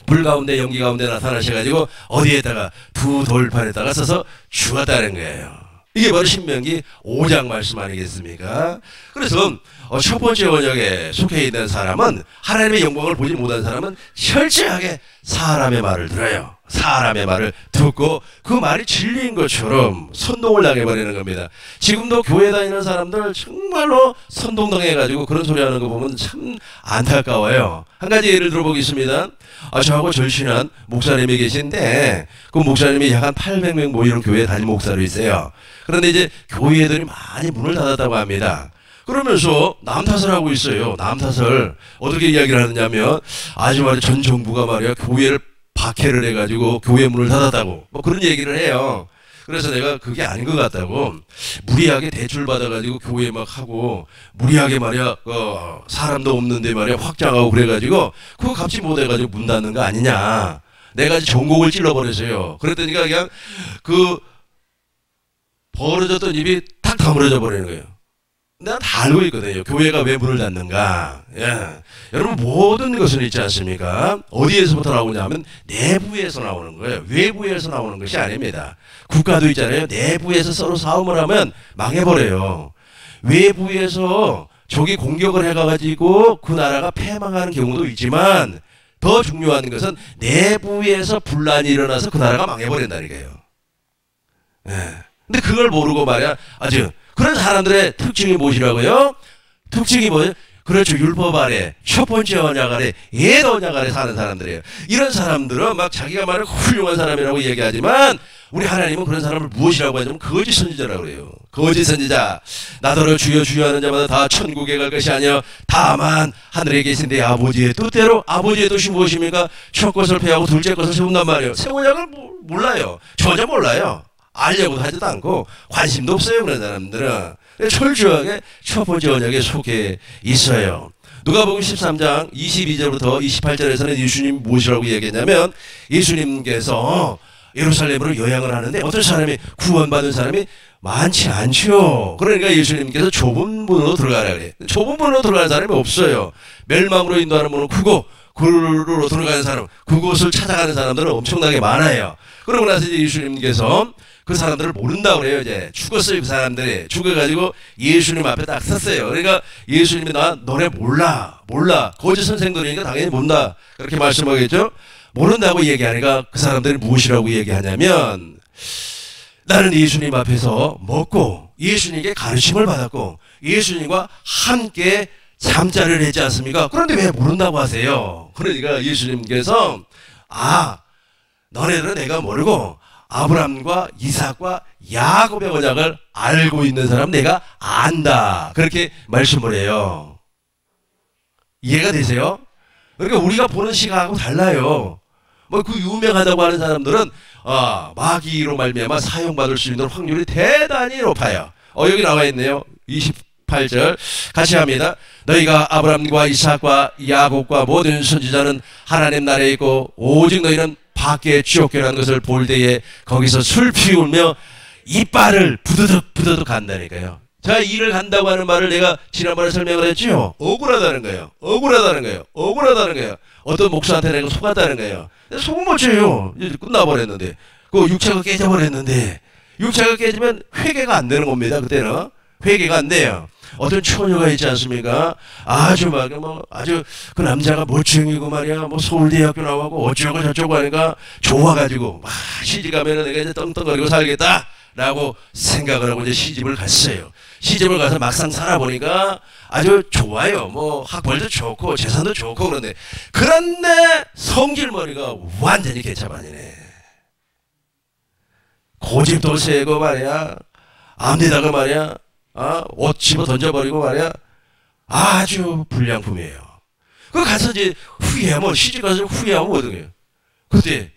불 가운데 연기 가운데 나타나셔가지고 어디에다가 두 돌판에다가 써서 죽었다는 거예요. 이게 바로 신명기 5장 말씀 아니겠습니까? 그래서 첫 번째 언약에 속해 있는 사람은 하나님의 영광을 보지 못한 사람은 철저하게 사람의 말을 들어요. 사람의 말을 듣고 그 말이 진리인 것처럼 선동을 당해버리는 겁니다. 지금도 교회 다니는 사람들 정말로 선동당해가지고 그런 소리 하는 거 보면 참 안타까워요. 한 가지 예를 들어보겠습니다. 저하고 절친한 목사님이 계신데 그 목사님이 약 한 800명 모이는 교회에 담임 목사로 있어요. 그런데 이제 교회 애들이 많이 문을 닫았다고 합니다. 그러면서 남 탓을 하고 있어요. 남 탓을 어떻게 이야기를 하느냐면 아주 말이야 전 정부가 말이야 교회를 박해를 해가지고 교회 문을 닫았다고 뭐 그런 얘기를 해요. 그래서 내가 그게 아닌 것 같다고 무리하게 대출 받아가지고 교회 막 하고 무리하게 말이야 사람도 없는데 말이야 확장하고 그래가지고 그거 갚지 못해가지고 문 닫는 거 아니냐. 내가 전곡을 찔러버렸어요. 그랬더니 그냥 그 벌어졌던 입이 탁 다물어져 버리는 거예요. 내가 다 알고 있거든요. 교회가 왜 문을 닫는가. 예. 여러분 모든 것은 있지 않습니까? 어디에서부터 나오냐면 내부에서 나오는 거예요. 외부에서 나오는 것이 아닙니다. 국가도 있잖아요. 내부에서 서로 싸움을 하면 망해버려요. 외부에서 적이 공격을 해가지고 그 나라가 패망하는 경우도 있지만 더 중요한 것은 내부에서 분란이 일어나서 그 나라가 망해버린다는 거예요. 예. 근데 그걸 모르고 말이야. 아주 그런 사람들의 특징이 무엇이라고요? 특징이 뭐예요? 그렇죠. 율법 아래, 첫 번째 언약 아래, 옛 언약 아래 사는 사람들이에요. 이런 사람들은 막 자기가 말을 훌륭한 사람이라고 얘기하지만 우리 하나님은 그런 사람을 무엇이라고 하냐면 거짓 선지자라고 그래요. 거짓 선지자. 나더러 주여 주여 하는 자마다 다 천국에 갈 것이 아니여 다만 하늘에 계신 내 아버지의 뜻대로. 아버지의 뜻이 무엇입니까? 첫 것을 패하고 둘째 것을 세운단 말이에요. 새 언약을 몰라요. 전혀 몰라요. 알려고도 하지도 않고 관심도 없어요. 그런 사람들은. 철저하게 첫 번째 언약에 속해 있어요. 누가복음 13장 22절부터 28절에서는 예수님 무엇이라고 얘기했냐면 예수님께서 예루살렘으로 여행을 하는데 어떤 사람이 구원받은 사람이 많지 않죠. 그러니까 예수님께서 좁은 문으로 들어가라 그래요. 좁은 문으로 들어가는 사람이 없어요. 멸망으로 인도하는 문은 크고 그로 들어가는 사람, 그곳을 찾아가는 사람들은 엄청나게 많아요. 그러고 나서 이제 예수님께서 그 사람들을 모른다고 그래요. 이제 죽었어요. 그 사람들이 죽어가지고 예수님 앞에 딱 섰어요. 그러니까 예수님이 너네 몰라 거짓 선생들이니까 당연히 모른다 그렇게 말씀하겠죠. 모른다고 얘기하니까 그 사람들이 무엇이라고 얘기하냐면 나는 예수님 앞에서 먹고 예수님께 가르침을 받았고 예수님과 함께 잠자리를 했지 않습니까? 그런데 왜 모른다고 하세요? 그러니까 예수님께서 너네들은 내가 모르고 아브라함과 이삭과 야곱의 언약을 알고 있는 사람 내가 안다. 그렇게 말씀을 해요. 이해가 되세요? 그러니까 우리가 보는 시각하고 달라요. 뭐 그 유명하다고 하는 사람들은 마귀로 말미암아 사용받을 수 있는 확률이 대단히 높아요. 여기 나와 있네요. 28절 같이 합니다. 너희가 아브라함과 이삭과 야곱과 모든 선지자는 하나님 나라에 있고 오직 너희는 밖에 쫓겨난 것을 볼 때에 거기서 술 피우며 이빨을 부드득 간다니까요. 자, 이를 간다고 하는 말을 내가 지난번에 설명을 했죠. 억울하다는 거예요. 어떤 목사한테 내가 속았다는 거예요. 속은 거죠. 끝나버렸는데 그 육체가 깨져버렸는데 육체가 깨지면 회개가 안 되는 겁니다. 그때는 회개가 안 돼요. 어떤 처녀가 있지 않습니까? 아주 그 남자가 멋쟁이고 말이야. 뭐 서울대학교 나오고 어쩌고 저쩌고 하니까 좋아가지고 시집 가면은 내가 이제 떵떵거리고 살겠다라고 생각을 하고 이제 시집을 갔어요. 시집을 가서 막상 살아보니까 아주 좋아요. 뭐 학벌도 좋고 재산도 좋고 그런데 성질머리가 완전히 개차반이네. 고집도 세고 말이야. 앞니다가 말이야. 옷 집어 던져버리고 말이야. 아주 불량품이에요. 그 가서 이제 후회하면 시집 가서 후회하면 뭐든요. 그때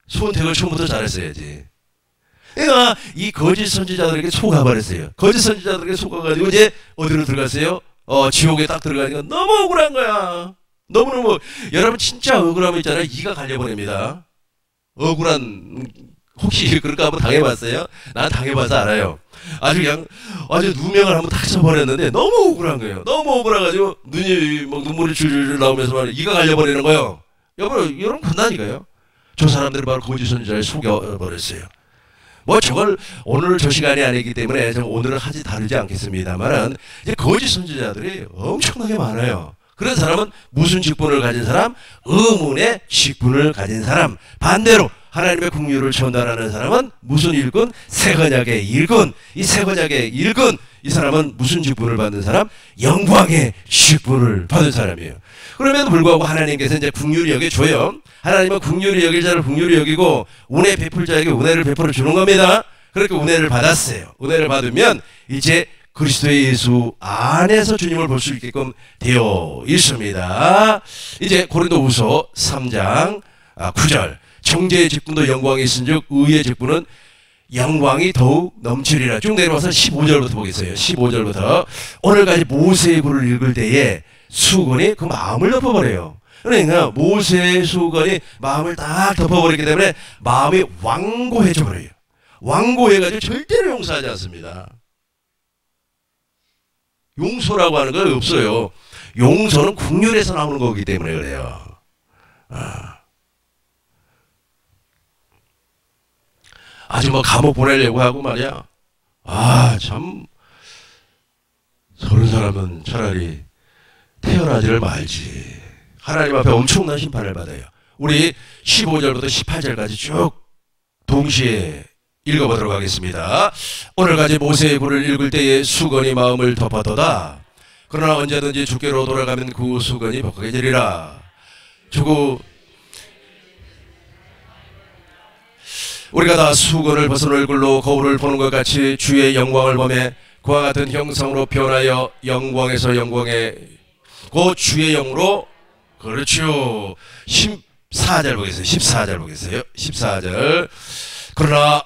선택을 처음부터 잘했어야지. 그러니까 이 거짓 선지자들에게 속아버렸어요. 거짓 선지자들에게 속아가지고 이제 어디로 들어갔어요? 지옥에 딱 들어가니까 너무 억울한 거야. 너무너무 여러분 진짜 억울하면 있잖아요. 이가 갈려버립니다. 억울한 혹시 그럴까 한번 당해봤어요? 난 당해봐서 알아요. 아주 누명을 한번 탁 쳐버렸는데 너무 억울한 거예요. 너무 억울해가지고 눈이 막 눈물이 줄줄 나오면서 말이야. 이가 갈려버리는 거예요. 여러분 그런다니까요. 저 사람들이 바로 거짓 선지자에 속여버렸어요. 뭐 저걸 오늘 저 시간이 아니기 때문에 오늘은 하지 다르지 않겠습니다만은 이제 거짓 선지자들이 엄청나게 많아요. 그런 사람은 무슨 직분을 가진 사람? 의문의 직분을 가진 사람. 반대로 하나님의 긍휼을 전달하는 사람은 무슨 일꾼? 새언약의 일꾼. 이 새언약의 일꾼, 이 사람은 무슨 직분을 받는 사람? 영광의 직분을 받은 사람이에요. 그럼에도 불구하고 하나님께서 이제 긍휼히 여겨줘요. 하나님은 긍휼히 여길 자를 긍휼히 여기고 은혜 베풀 자에게 은혜를 베풀어 주는 겁니다. 그렇게 은혜를 받았어요. 은혜를 받으면 이제 그리스도의 예수 안에서 주님을 볼 수 있게끔 되어 있습니다. 이제 고린도후서 3장 9절 정죄의 직분도 영광이 있은즉 의의 직분은 영광이 더욱 넘치리라. 쭉 내려와서 15절부터 보겠어요. 15절부터 오늘까지 모세의 글을 읽을 때에 수건이 그 마음을 덮어버려요. 그러니까 모세의 수건이 마음을 딱 덮어버렸기 때문에 마음이 완고해져 버려요. 완고해가지고 절대로 용서하지 않습니다. 용서라고 하는 거 없어요. 용서는 국률에서 나오는 거기 때문에 그래요. 아주 뭐 감옥 보내려고 하고 말이야. 참 저런 사람은 차라리 태어나지를 말지. 하나님 앞에 엄청난 심판을 받아요. 우리 15절부터 18절까지 쭉 동시에 읽어보도록 하겠습니다. 오늘까지 모세의 글을 읽을 때에 수건이 마음을 덮었도다. 그러나 언제든지 주께로 돌아가면 그 수건이 벗겨지리라. 주고 우리가 다 수건을 벗은 얼굴로 거울을 보는 것 같이 주의 영광을 보매 그와 같은 형상으로 변하여 영광에서 영광에 그 주의 영으로 그렇죠. 14절 보겠어요. 14절 보겠어요. 14절. 그러나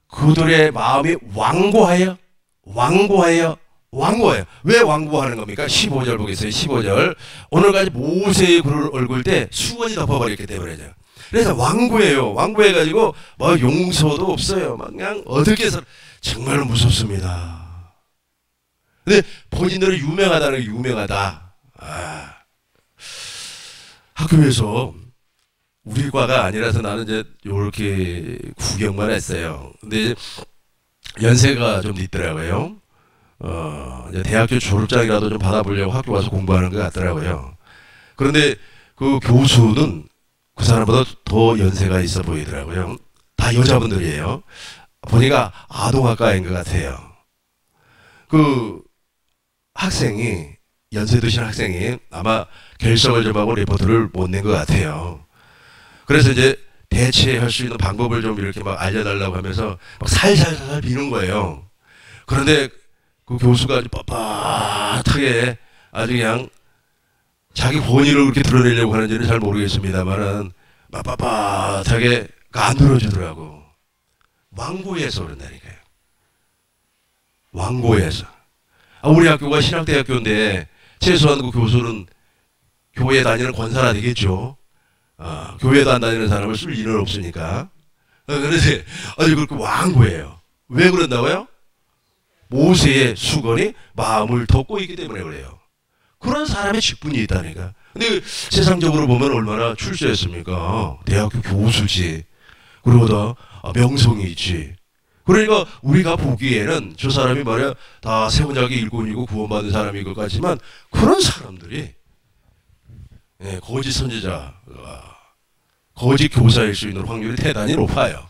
그들의 마음이 완고하여 왜 완고하는 겁니까? 15절 보겠어요. 15절. 오늘까지 모세의 글을 얼굴 때 수건이 덮어버렸기 때문에죠. 그래서 완고해요. 완고해가지고 뭐 용서도 없어요. 막 그냥 어떻게 해서 정말 무섭습니다. 근데 본인들은 유명하다는 게 유명하다. 학교에서 우리 과가 아니라서 나는 이제 요렇게 구경만 했어요. 근데 연세가 좀 있더라고요. 이제 대학교 졸업장이라도 좀 받아보려고 학교 와서 공부하는 것 같더라고요. 그런데 그 교수는 그 사람보다 더 연세가 있어 보이더라고요. 다 여자분들이에요. 보니까 아동학과인 것 같아요. 그 학생이 연세 드신 학생이 아마 결석을 좀 하고 리포트를 못 낸 것 같아요. 그래서 이제 대체할 수 있는 방법을 좀 이렇게 막 알려달라고 하면서 막 살살살 비는 거예요. 그런데 그 교수가 아주 뻣뻣하게 아주 그냥 자기 본의를 그렇게 드러내려고 하는지는 잘 모르겠습니다만은 빳빳하게 안 들어주더라고. 완고해서 그런다니까요. 완고해서. 우리 학교가 신학대학교인데 최소한 그 교수는 교회 다니는 권사라 되겠죠. 교회도 안 다니는 사람을 쓸 일은 없으니까. 그런데 아주 그렇게 완고해요. 왜 그런다고요? 모세의 수건이 마음을 덮고 있기 때문에 그래요. 그런 사람의 직분이 있다니까. 근데 세상적으로 보면 얼마나 출세했습니까? 대학교 교수지. 그리고 다 명성이 있지. 그러니까 우리가 보기에는 저 사람이 말이야 다 세번역의 일꾼이고 구원받은 사람인 것 같지만 그런 사람들이 거짓 선지자, 거짓 교사일 수 있는 확률이 대단히 높아요.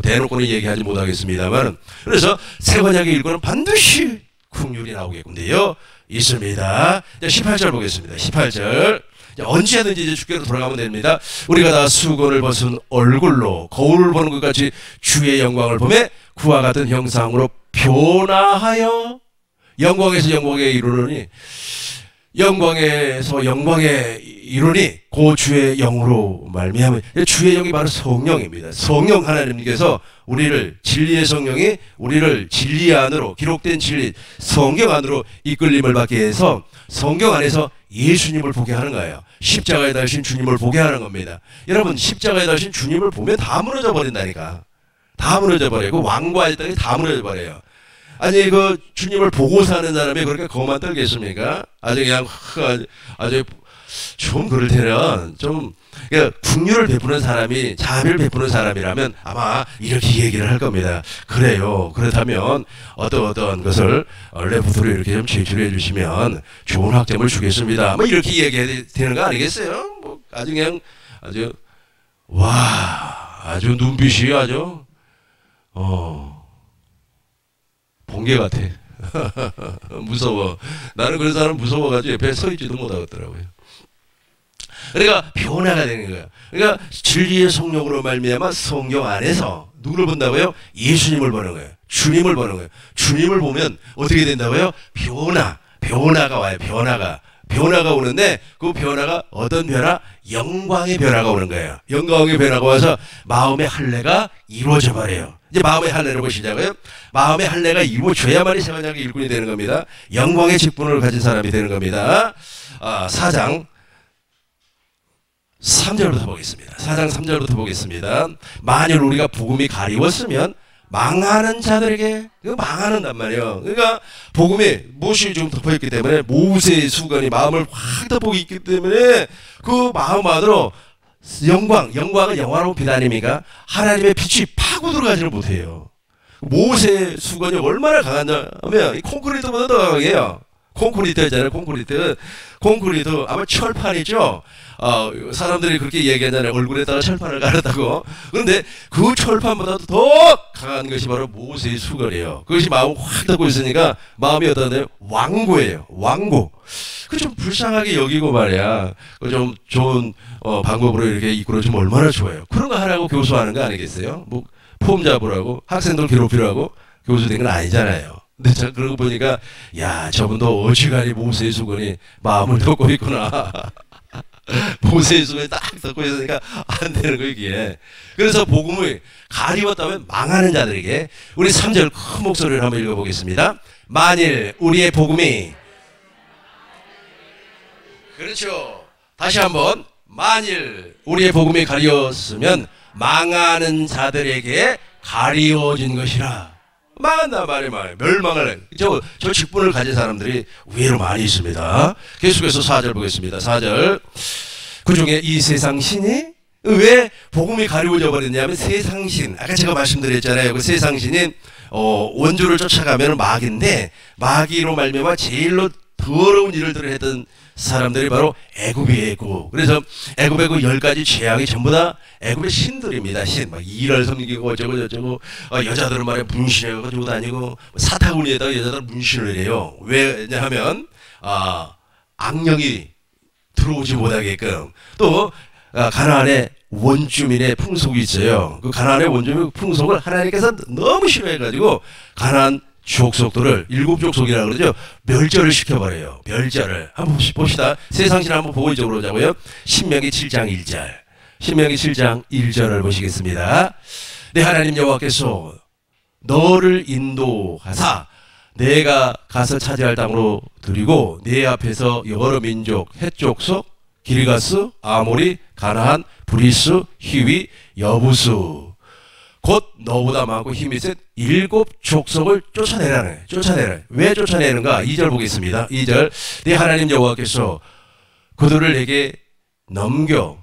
대놓고는 얘기하지 못하겠습니다만 그래서 세번역의 일꾼은 반드시 확률이 나오게끔 되어 있습니다. 18절 보겠습니다. 18절. 언제든지 이제 주께로 돌아가면 됩니다. 우리가 다 수건을 벗은 얼굴로 거울을 보는 것 같이 주의 영광을 보매 그와 같은 형상으로 변화하여 영광에서 영광에 이르노니 영광에서 영광에 이르니 그 주의 영으로 말미암아 주의 영이 바로 성령입니다. 성령 하나님께서 우리를 진리의 성령이 우리를 진리 안으로 기록된 진리 성경 안으로 이끌림을 받게 해서 성경 안에서 예수님을 보게 하는 거예요. 십자가에 달신 주님을 보게 하는 겁니다. 여러분 십자가에 달신 주님을 보면 다 무너져 버린다니까. 다 무너져 버리고 완고할 때 다 무너져 버려요. 아니 그 주님을 보고 사는 사람이 그렇게 겁만 떨겠습니까? 아주 그냥 아주 좀 그럴 때는 좀 긍휼을 베푸는 사람이 자비를 베푸는 사람이라면 아마 이렇게 얘기를 할 겁니다. 그래요. 그렇다면 어떤 것을 레포트로 이렇게 좀 제출해 주시면 좋은 학점을 주겠습니다. 뭐 이렇게 얘기해야 되는 거 아니겠어요? 뭐 아주 그냥 아주 아주 눈빛이 아주 번개 같아. 무서워. 나는 그런 사람 무서워가지고 옆에 서 있지도 못하겠더라고요. 그러니까 변화가 되는 거예요. 그러니까 진리의 성령으로 말미암아 성경 안에서 누구를 본다고요? 예수님을 보는 거예요. 주님을 보는 거예요. 주님을 보면 어떻게 된다고요? 변화가 와요. 변화가 오는데 그 변화가 어떤 변화? 영광의 변화가 오는 거예요. 영광의 변화가 와서 마음의 할례가 이루어져 버려요. 이제 마음의 할례를 보시자고요. 마음의 할례가 이루어져야만이 세번역의 일꾼이 되는 겁니다. 영광의 직분을 가진 사람이 되는 겁니다. 4장 3절부터 보겠습니다. 4장 3절부터 보겠습니다. 만일 우리가 복음이 가리웠으면 망하는 자들에게 망하는단 말이에요. 그러니까 복음에 못이 좀 덮어있기 때문에 모세의 수건이 마음을 확 덮고 있기 때문에 그 마음 안으로 영광은 영화로운 빛 아닙니까? 하나님의 빛이 파고 들어가지를 못해요. 모세의 수건이 얼마나 강하냐면 이 콘크리트보다 더 강해요. 콘크리트 있잖아요. 콘크리트 아마 철판이죠. 사람들이 그렇게 얘기하잖아요. 얼굴에다가 철판을 갈았다고. 그런데 그 철판보다도 더 강한 것이 바로 모세의 수건이에요. 그것이 마음을 확 닫고 있으니까 마음이 어떠냐면 완고예요. 완고. 그 좀 불쌍하게 여기고 말이야. 그 좀 좋은 방법으로 이렇게 이끌어주면 얼마나 좋아요. 그런 거 하라고 교수하는 거 아니겠어요? 뭐 폼 잡으라고 학생들 괴롭히라고 교수 된 건 아니잖아요. 근데 저 그러고 보니까 야 저분도 어지간히 모세의 수건이 마음을 덮고 있구나. 모세의 수건이 딱 덮고 있으니까 안 되는 거예요 이게. 그래서 복음을 가리웠다면 망하는 자들에게 우리 3절 큰 목소리를 한번 읽어보겠습니다. 만일 우리의 복음이 그렇죠. 다시 한번 만일 우리의 복음이 가리웠으면 망하는 자들에게 가리워진 것이라. 망한단 말이에요. 멸망을 해. 저 직분을 가진 사람들이 의외로 많이 있습니다. 계속해서 4절 보겠습니다. 4절. 그 중에 이 세상 신이 왜 복음이 가리워져 버렸냐면 세상 신. 아까 제가 말씀드렸잖아요. 그 세상 신인 원주를 쫓아가면 마귀인데 마귀로 말미암아 제일로 더러운 일을 했던 사람들이 바로 애굽이에요. 애굽. 그래서 애굽의 그 10가지 죄악이 전부 다 애굽의 신들입니다. 신. 막 일을 섬기고 어쩌고 저쩌고 여자들은 말이야 문신해가지고 다니고 사타구니에다가 여자들 문신을 해요. 왜냐하면 악령이 들어오지 못하게끔. 또 가나안에 원주민의 풍속이 있어요. 그 가나안의 원주민 풍속을 하나님께서 너무 싫어해가지고 가나안 족속들을 7족속이라고 그러죠. 멸절을 시켜버려요. 멸절을. 한번 봅시다. 세상신 한번 보고 보자고요. 신명기 7장 1절. 신명기 7장 1절을 보시겠습니다. 내 하나님 여호와께서 너를 인도하사 내가 가서 차지할 땅으로 드리고 내 앞에서 여러 민족, 헷족속, 기르가스, 아모리, 가나안, 브리스, 히위, 여부스 곧 너보다 많고 힘이 센 7족속을 쫓아내라네. 쫓아내라. 왜 쫓아내는가? 2절 보겠습니다. 2절. 네 하나님 여호와께서 그들을 내게 넘겨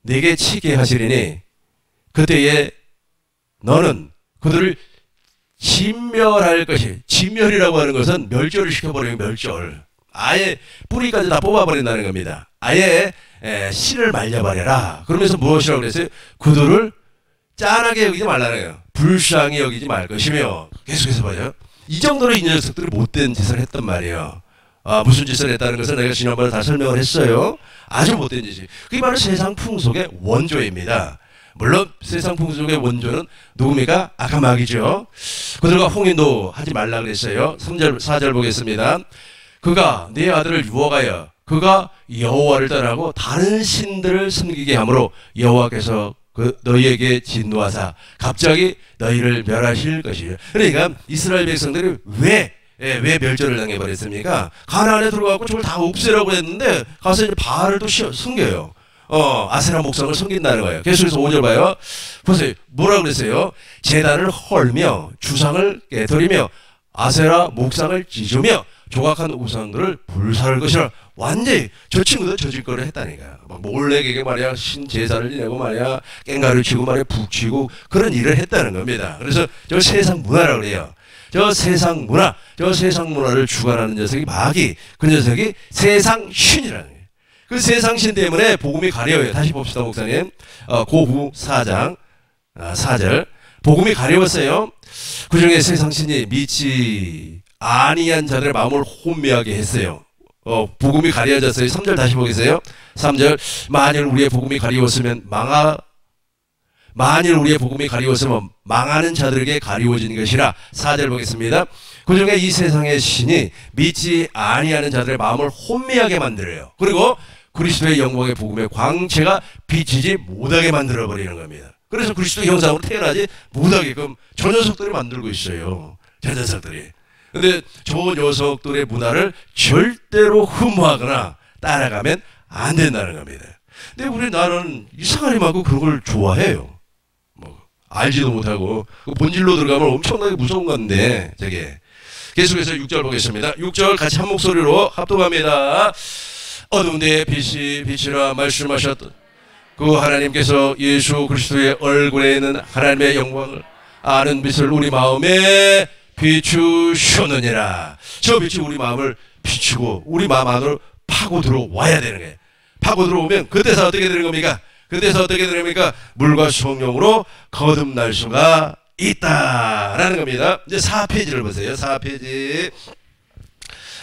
내게 치게 하시리니 그때에 너는 그들을 진멸할 것이. 진멸이라고 하는 것은 멸절을 시켜버리는 멸절. 아예 뿌리까지 다 뽑아버린다는 겁니다. 아예 씨를 말려버려라. 그러면서 무엇이라고 그랬어요? 그들을 짠하게 여기지 말라는 거예요. 불쌍히 여기지 말 것이며. 계속해서 봐요. 이 정도로 이 녀석들이 못된 짓을 했단 말이에요. 무슨 짓을 했다는 것을 내가 지난번에 다 설명을 했어요. 아주 못된 짓이. 그게 바로 세상 풍속의 원조입니다. 물론 세상 풍속의 원조는 누굽니까? 아까 마귀죠. 그들과 홍인도 하지 말라 그랬어요. 3절 4절 보겠습니다. 그가 네 아들을 유혹하여 그가 여호와를 떠나고 다른 신들을 섬기게 하므로 여호와께서 너희에게 진노하사 갑자기 너희를 멸하실 것이에요. 그러니까 이스라엘 백성들이 왜 멸절을 당해버렸습니까? 가나안에 들어가고 저걸 다 없애라고 했는데 가서 이제 바알을 또 섬겨요. 아세라 목상을 섬긴다는 거예요. 계속해서 5절 봐요. 보세요. 뭐라고 그랬어요? 제단을 헐며 주상을 깨뜨리며 아세라 목상을 찢으며 조각한 우상들을 불사할 것이라. 완전히 저 친구도 저 짓거리를 했다니까요. 막 몰래에게 말이야 신제사를 지내고 말이야 깽가를 치고 말이야 북치고 그런 일을 했다는 겁니다. 그래서 저 세상 문화라고 그래요. 저 세상 문화를 주관하는 녀석이 마귀. 그 녀석이 세상 신이라는 거예요. 그 세상 신 때문에 복음이 가려워요. 다시 봅시다 목사님. 고후 4장 4절. 복음이 가려웠어요. 그 중에 세상 신이 믿지 아니한 자들의 마음을 혼미하게 했어요. 복음이 가려졌어요. 3절 다시 보겠어요. 3절. 만일 우리의 복음이 가리웠으면 망하는 자들에게 가리워진 것이라. 4절 보겠습니다. 그 중에 이 세상의 신이 믿지 아니하는 자들의 마음을 혼미하게 만들어요. 그리고 그리스도의 영광의 복음의 광채가 비치지 못하게 만들어버리는 겁니다. 그래서 그리스도의 형상으로 태어나지 못하게끔 저 녀석들이 만들고 있어요. 저 녀석들이. 근데 저 녀석들의 문화를 절대로 흠모하거나 따라가면 안 된다는 겁니다. 근데 우리 나는 이상하리만큼 그런 걸 좋아해요. 뭐 알지도 못하고 본질로 들어가면 엄청나게 무서운 건데 저게. 계속해서 6절 보겠습니다. 6절 같이 한 목소리로 합독합니다. 어두운 데에 빛이 비치라 말씀하셨던 그 하나님께서 예수 그리스도의 얼굴에 있는 하나님의 영광을 아는 빛을 우리 마음에 비추셨느니라. 저 빛이 우리 마음을 비추고 우리 마음 안으로 파고 들어와야 되는 거예요. 파고 들어오면 그때서 어떻게 되는 겁니까? 그때서 어떻게 되는 겁니까? 물과 성령으로 거듭날 수가 있다라는 겁니다. 이제 4페이지를 보세요. 4페이지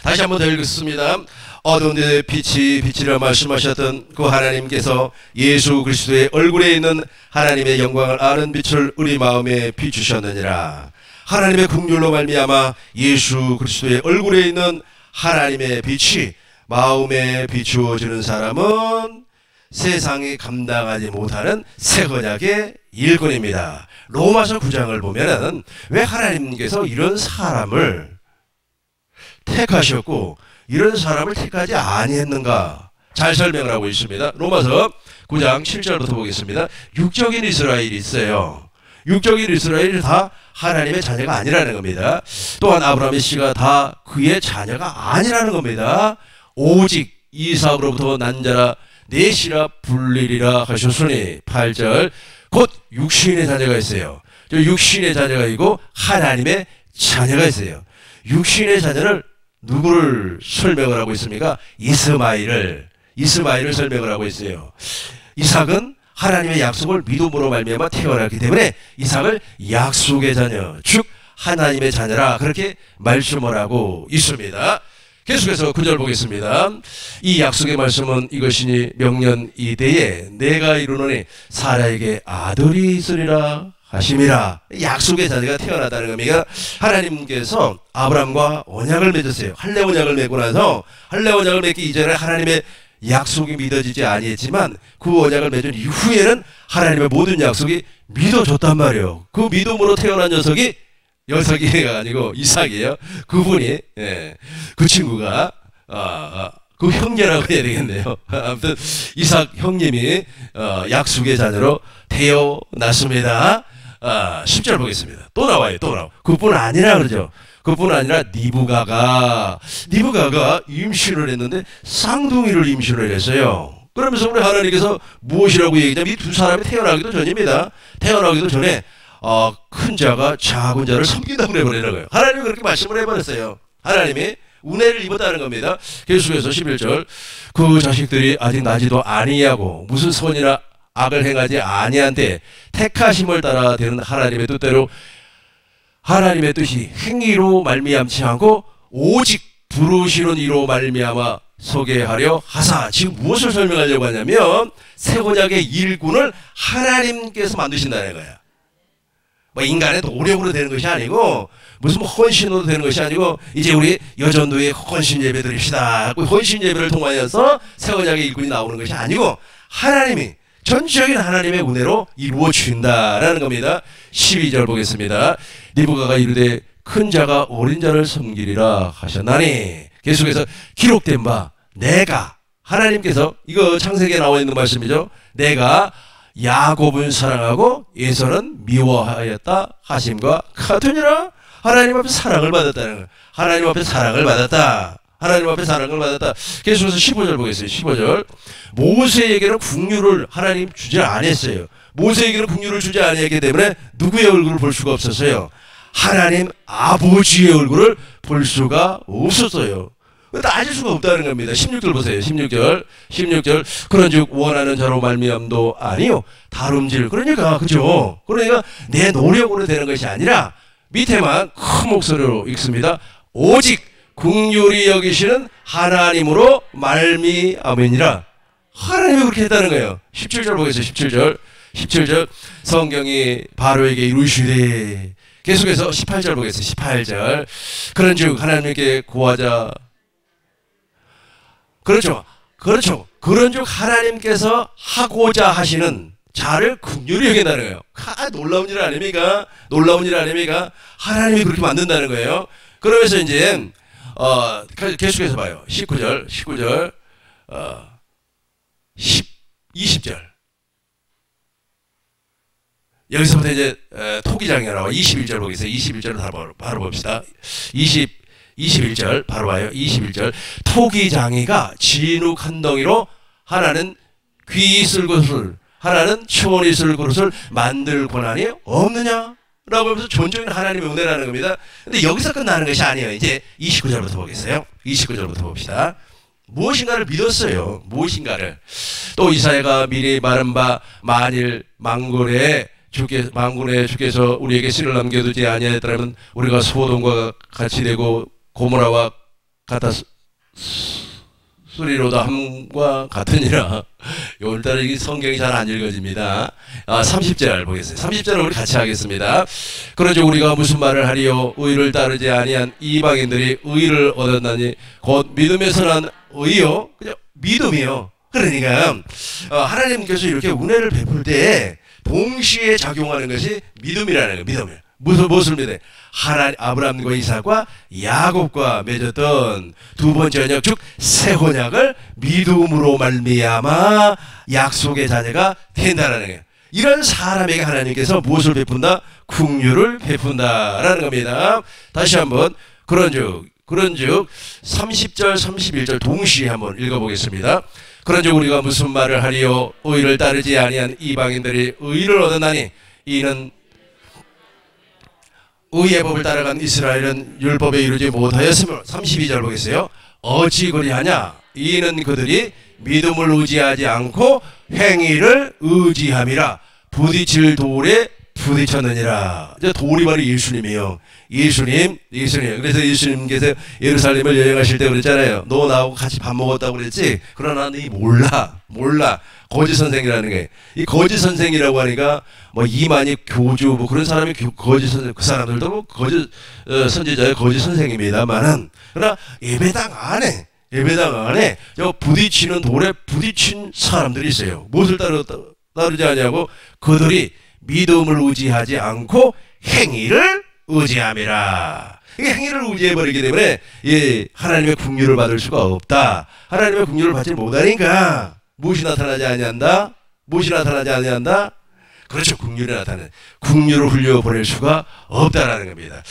다시 한번 더 읽겠습니다. 어두운 데 빛이 비치라 말씀하셨던 그 하나님께서 예수 그리스도의 얼굴에 있는 하나님의 영광을 아는 빛을 우리 마음에 비추셨느니라. 하나님의 긍휼로 말미암아 예수 그리스도의 얼굴에 있는 하나님의 빛이 마음에 비추어지는 사람은 세상이 감당하지 못하는 새 언약의 일꾼입니다. 로마서 9장을 보면은 왜 하나님께서 이런 사람을 택하셨고 이런 사람을 택하지 아니했는가 잘 설명을 하고 있습니다. 로마서 9장 7절부터 보겠습니다. 육적인 이스라엘이 있어요. 육적인 이스라엘이 다 하나님의 자녀가 아니라는 겁니다. 또한 아브라함의 씨가 다 그의 자녀가 아니라는 겁니다. 오직 이삭으로부터 난 자라 내 씨라 불리리라 하셨으니 8절 곧 육신의 자녀가 있어요. 저 육신의 자녀가 있고 하나님의 자녀가 있어요. 육신의 자녀를 누구를 설명을 하고 있습니까? 이스마엘을 설명을 하고 있어요. 이삭은 하나님의 약속을 믿음으로 말미암아 태어났기 때문에 이삭을 약속의 자녀 즉 하나님의 자녀라 그렇게 말씀을 하고 있습니다. 계속해서 9절 보겠습니다. 이 약속의 말씀은 이것이니 명년 이때에 내가 이루노니 사라에게 아들이 있으리라 하심이라. 약속의 자녀가 태어나다는 겁니다. 하나님께서 아브라함과 언약을 맺었어요. 할례 언약을 맺고 나서 할례 언약을 맺기 이전에 하나님의 약속이 믿어지지 아니했지만 그 언약을 맺은 이후에는 하나님의 모든 약속이 믿어졌단 말이에요. 그 믿음으로 태어난 녀석이 아니고 이삭이에요. 그분이 그 친구가 그 형제라고 해야 되겠네요. 아무튼 이삭 형님이 약속의 자녀로 태어났습니다. 10절 보겠습니다. 또 나와요. 그뿐 아니라 그러죠. 그뿐 아니라 니브가가 임신을 했는데 쌍둥이를 임신을 했어요. 그러면서 우리 하나님께서 무엇이라고 얘기하냐면 이 두 사람이 태어나기도 전입니다. 태어나기도 전에 큰 자가 작은 자를 섬긴다고 해버리는 거예요. 하나님이 그렇게 말씀을 해버렸어요. 하나님이 은혜를 입었다는 겁니다. 계속해서 11절 그 자식들이 아직 나지도 아니하고 무슨 선이나 악을 행하지 아니한데 택하심을 따라 되는 하나님의 뜻대로 하나님의 뜻이 행위로 말미암지 않고 오직 부르시는 이로 말미암아 서게 하려 하사. 지금 무엇을 설명하려고 하냐면 새 언약의 일꾼을 하나님께서 만드신다는 거야. 뭐 인간의 노력으로 되는 것이 아니고 무슨 헌신으로 되는 것이 아니고 이제 우리 여전도에 헌신 예배 드립시다. 헌신 예배를 통하여서 새 언약의 일꾼이 나오는 것이 아니고 하나님이 전적인 하나님의 은혜로 이루어진다라는 겁니다. 12절 보겠습니다. 니브가가 이르되 큰 자가 어린 자를 섬기리라 하셨나니. 계속해서 기록된 바 내가 하나님께서 이거 창세기에 나와 있는 말씀이죠. 내가 야곱은 사랑하고 에서는 미워하였다 하심과 같으니라. 하나님 앞에 사랑을 받았다는 거예요. 하나님 앞에 사랑을 받았다. 하나님 앞에 사랑을 받았다. 계속해서 15절 보겠습니다. 15절 모세에게는 국류를 하나님 주지 않았어요. 모세에게는 국류를 주지 않았기 때문에 누구의 얼굴을 볼 수가 없었어요. 하나님 아버지의 얼굴을 볼 수가 없었어요. 따질 수가 없다는 겁니다. 16절 보세요. 16절 그런즉 원하는 자로 말미암도 아니요 다름질. 그러니까 그죠. 그러니까 내 노력으로 되는 것이 아니라 밑에만 큰 목소리로 읽습니다. 오직 긍휼히 여기시는 하나님으로 말미암으니라. 하나님이 그렇게 했다는 거예요. 17절 보겠어요. 17절 성경이 바로에게 이루시되. 계속해서 18절 보겠어요. 18절 그런즉 하나님께 구하자. 그렇죠. 그런즉 하나님께서 하고자 하시는 자를 긍휼히 여긴다는 거예요. 놀라운 일 아닙니까? 하나님이 그렇게 만든다는 거예요. 그러면서 이제 계속해서 봐요. 19절 20절. 여기서부터 이제 토기장이 나와. 21절 보겠어요. 21절 바로 봅시다. 21절 바로 봐요. 21절. 토기장이가 진흙 한 덩이로 하나는 귀 있을 곳을, 하나는 초원 있을 곳을 만들 권한이 없느냐? 라고 하면서 존중인 하나님의 은혜라는 겁니다. 근데 여기서 끝나는 것이 아니에요. 이제 29절부터 보겠어요. 29절부터 봅시다. 무엇인가를 믿었어요. 무엇인가를. 또 이사야가 미리 말한 바 만일 망군에 주께서 우리에게 신을 남겨두지 아니하였더라면 우리가 소돔과 같이 되고 고모라와 같았으리로다 함과 같으니라. 오늘따라 이 성경이 잘 안 읽어집니다. 30절 보겠습니다. 30절을 우리 같이 하겠습니다. 그러죠. 우리가 무슨 말을 하리요? 의를 따르지 아니한 이방인들이 의를 얻었나니 곧 믿음에서 난 의요. 그냥 믿음이요. 그러니까 하나님께서 이렇게 은혜를 베풀 때 동시에 작용하는 것이 믿음이라는 거예요. 믿음이에요. 무엇을 믿어요? 아브라함과 이삭과 야곱과 맺었던 두 번째 언약 즉 새 언약을 믿음으로 말미암아 약속의 자녀가 된다라는 거예요. 이런 사람에게 하나님께서 무엇을 베푼다? 긍휼을 베푼다라는 겁니다. 다시 한번 그런즉 30절 31절 동시에 한번 읽어보겠습니다. 그런즉 우리가 무슨 말을 하리요? 의를 따르지 아니한 이방인들이 의를 얻었나니 이는 의의 법을 따라간 이스라엘은 율법에 이르지 못하였으므로. 32절 보겠어요. 어찌 그리하냐? 이는 그들이 믿음을 의지하지 않고 행위를 의지함이라. 부딪힐 돌에 부딪혔느니라. 이제 돌이 바로 예수님이에요. 예수님. 그래서 예수님께서 예루살렘을 여행하실 때 그랬잖아요. 너 나하고 같이 밥 먹었다고 그랬지? 그러나 너 몰라. 거짓 선생이라는 게. 이 거짓 선생이라고 하니까 뭐 이만희 교주 뭐 그런 사람이 거짓 선생, 그 사람들도 뭐 거짓 선지자의 거짓 선생입니다만은 그러나 예배당 안에 저 부딪히는 돌에 부딪힌 사람들이 있어요. 무엇을 따르지 않냐고 그들이 믿음을 의지하지 않고 행위를 의지함이라. 이게 행위를 의지해버리기 때문에 하나님의 긍휼을 받을 수가 없다. 하나님의 긍휼을 받지 못하니까 무엇이 나타나지 아니한다? 그렇죠. 긍휼이 나타나는. 긍휼을 흘려보낼 수가 없다라는 겁니다.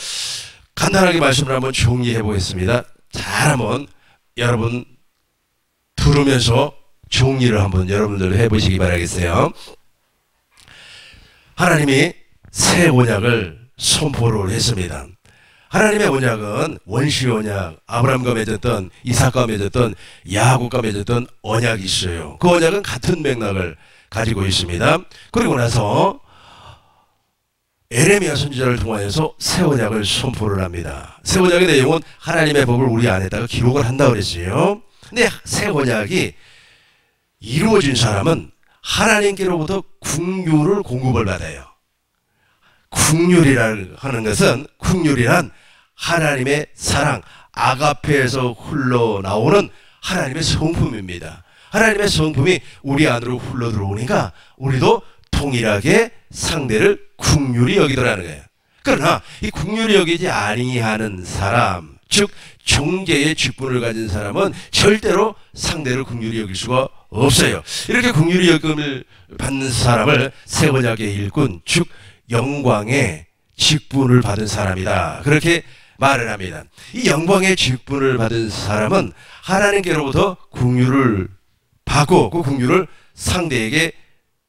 간단하게 말씀을 한번 정리해 보겠습니다. 잘 한번 여러분 들으면서 정리를 한번 여러분들 해보시기 바라겠어요. 하나님이 새 언약을 선포를 했습니다. 하나님의 언약은 원시 언약, 아브라함과 맺었던, 이삭과 맺었던, 야곱과 맺었던 언약이 있어요. 그 언약은 같은 맥락을 가지고 있습니다. 그리고 나서 에레미야 선지자를 통하여서 새 언약을 선포를 합니다. 새 언약의 내용은 하나님의 법을 우리 안에다가 기록을 한다고 그랬어요. 근데 새 언약이 이루어진 사람은 하나님께로부터 긍휼을 공급을 받아요. 긍휼이라는 것은 긍휼이란 하나님의 사랑, 아가페에서 흘러나오는 하나님의 성품입니다. 하나님의 성품이 우리 안으로 흘러들어오니까 우리도 동일하게 상대를 긍휼히 여기더라는 거예요. 그러나 이 긍휼히 여기지 아니하는 사람, 즉 정죄의 직분을 가진 사람은 절대로 상대를 긍휼히 여길 수가 없어요. 이렇게 긍휼히 여김을 받는 사람을 새 언약의 일꾼, 즉 영광의 직분을 받은 사람이다. 그렇게 말을 합니다. 이 영광의 직분을 받은 사람은 하나님께로부터 긍휼을 받고 그 긍휼을 상대에게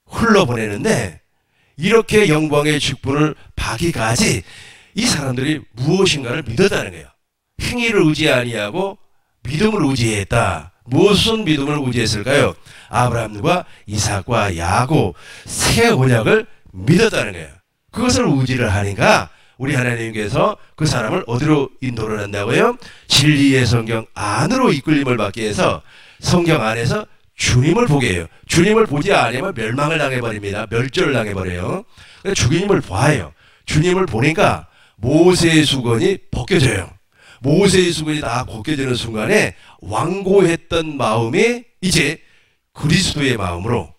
흘러보내는데 이렇게 영광의 직분을 받기까지 이 사람들이 무엇인가를 믿었다는 거예요. 행위를 의지 아니하고 믿음을 의지했다. 무슨 믿음을 의지했을까요? 아브라함과 이삭과 야곱 새 언약을 믿었다는 거예요. 그것을 의지를 하니까 우리 하나님께서 그 사람을 어디로 인도를 한다고요? 진리의 성경 안으로 이끌림을 받기 위해서 성경 안에서 주님을 보게 해요. 주님을 보지 않으면 멸망을 당해버립니다. 멸절을 당해버려요. 주님을 봐요. 주님을 보니까 모세의 수건이 벗겨져요. 모세의 수건이 다 벗겨지는 순간에 완고했던 마음이 이제 그리스도의 마음으로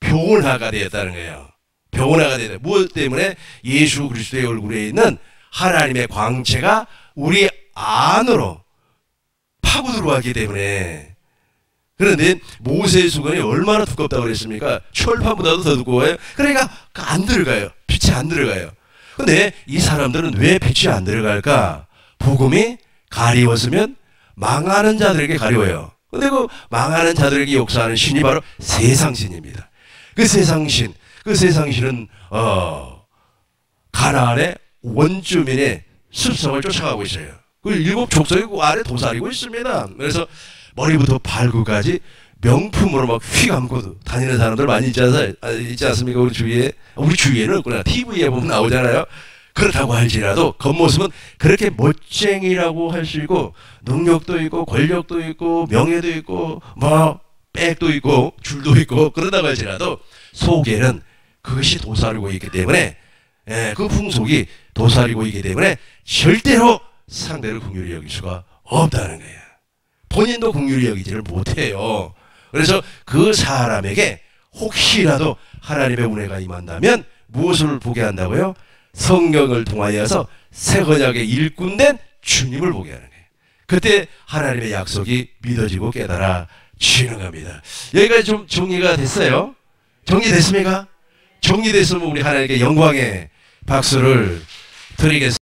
변화가 되었다는 거예요. 변화가 되었다. 무엇 때문에? 예수 그리스도의 얼굴에 있는 하나님의 광채가 우리 안으로 파고 들어왔기 때문에 그런데 모세의 수건이 얼마나 두껍다고 그랬습니까? 철판보다도 더 두꺼워요. 그러니까 안 들어가요. 빛이 안 들어가요. 근데 이 사람들은 왜 빛이 안 들어갈까? 복음이 가리웠으면 망하는 자들에게 가리워요. 근데 그 망하는 자들에게 역사하는 신이 바로 세상신입니다. 그 세상신은 가나안의 원주민의 습성을 쫓아가고 있어요. 그 일곱 족속이 그 아래 도사리고 있습니다. 그래서 머리부터 발끝까지 명품으로 막 휘감고 다니는 사람들 많이 있지 않습니까? 우리 주위에는 없구나. TV에 보면 나오잖아요. 그렇다고 할지라도 겉모습은 그렇게 멋쟁이라고 할 수 있고 능력도 있고 권력도 있고 명예도 있고 뭐 백도 있고 줄도 있고 그러다고 할지라도 속에는 그것이 도사리고 있기 때문에 그 풍속이 도사리고 있기 때문에 절대로 상대를 긍휼히 여길 수가 없다는 거예요. 본인도 긍휼히 여기지를 못해요. 그래서 그 사람에게 혹시라도 하나님의 은혜가 임한다면 무엇을 보게 한다고요? 성경을 통하여서 새 언약의 일꾼된 주님을 보게 하는 거예요. 그때 하나님의 약속이 믿어지고 깨달아지는 겁니다. 여기까지 좀 정리가 됐어요? 정리됐습니까? 정리됐으면 우리 하나님께 영광의 박수를 드리겠습니다.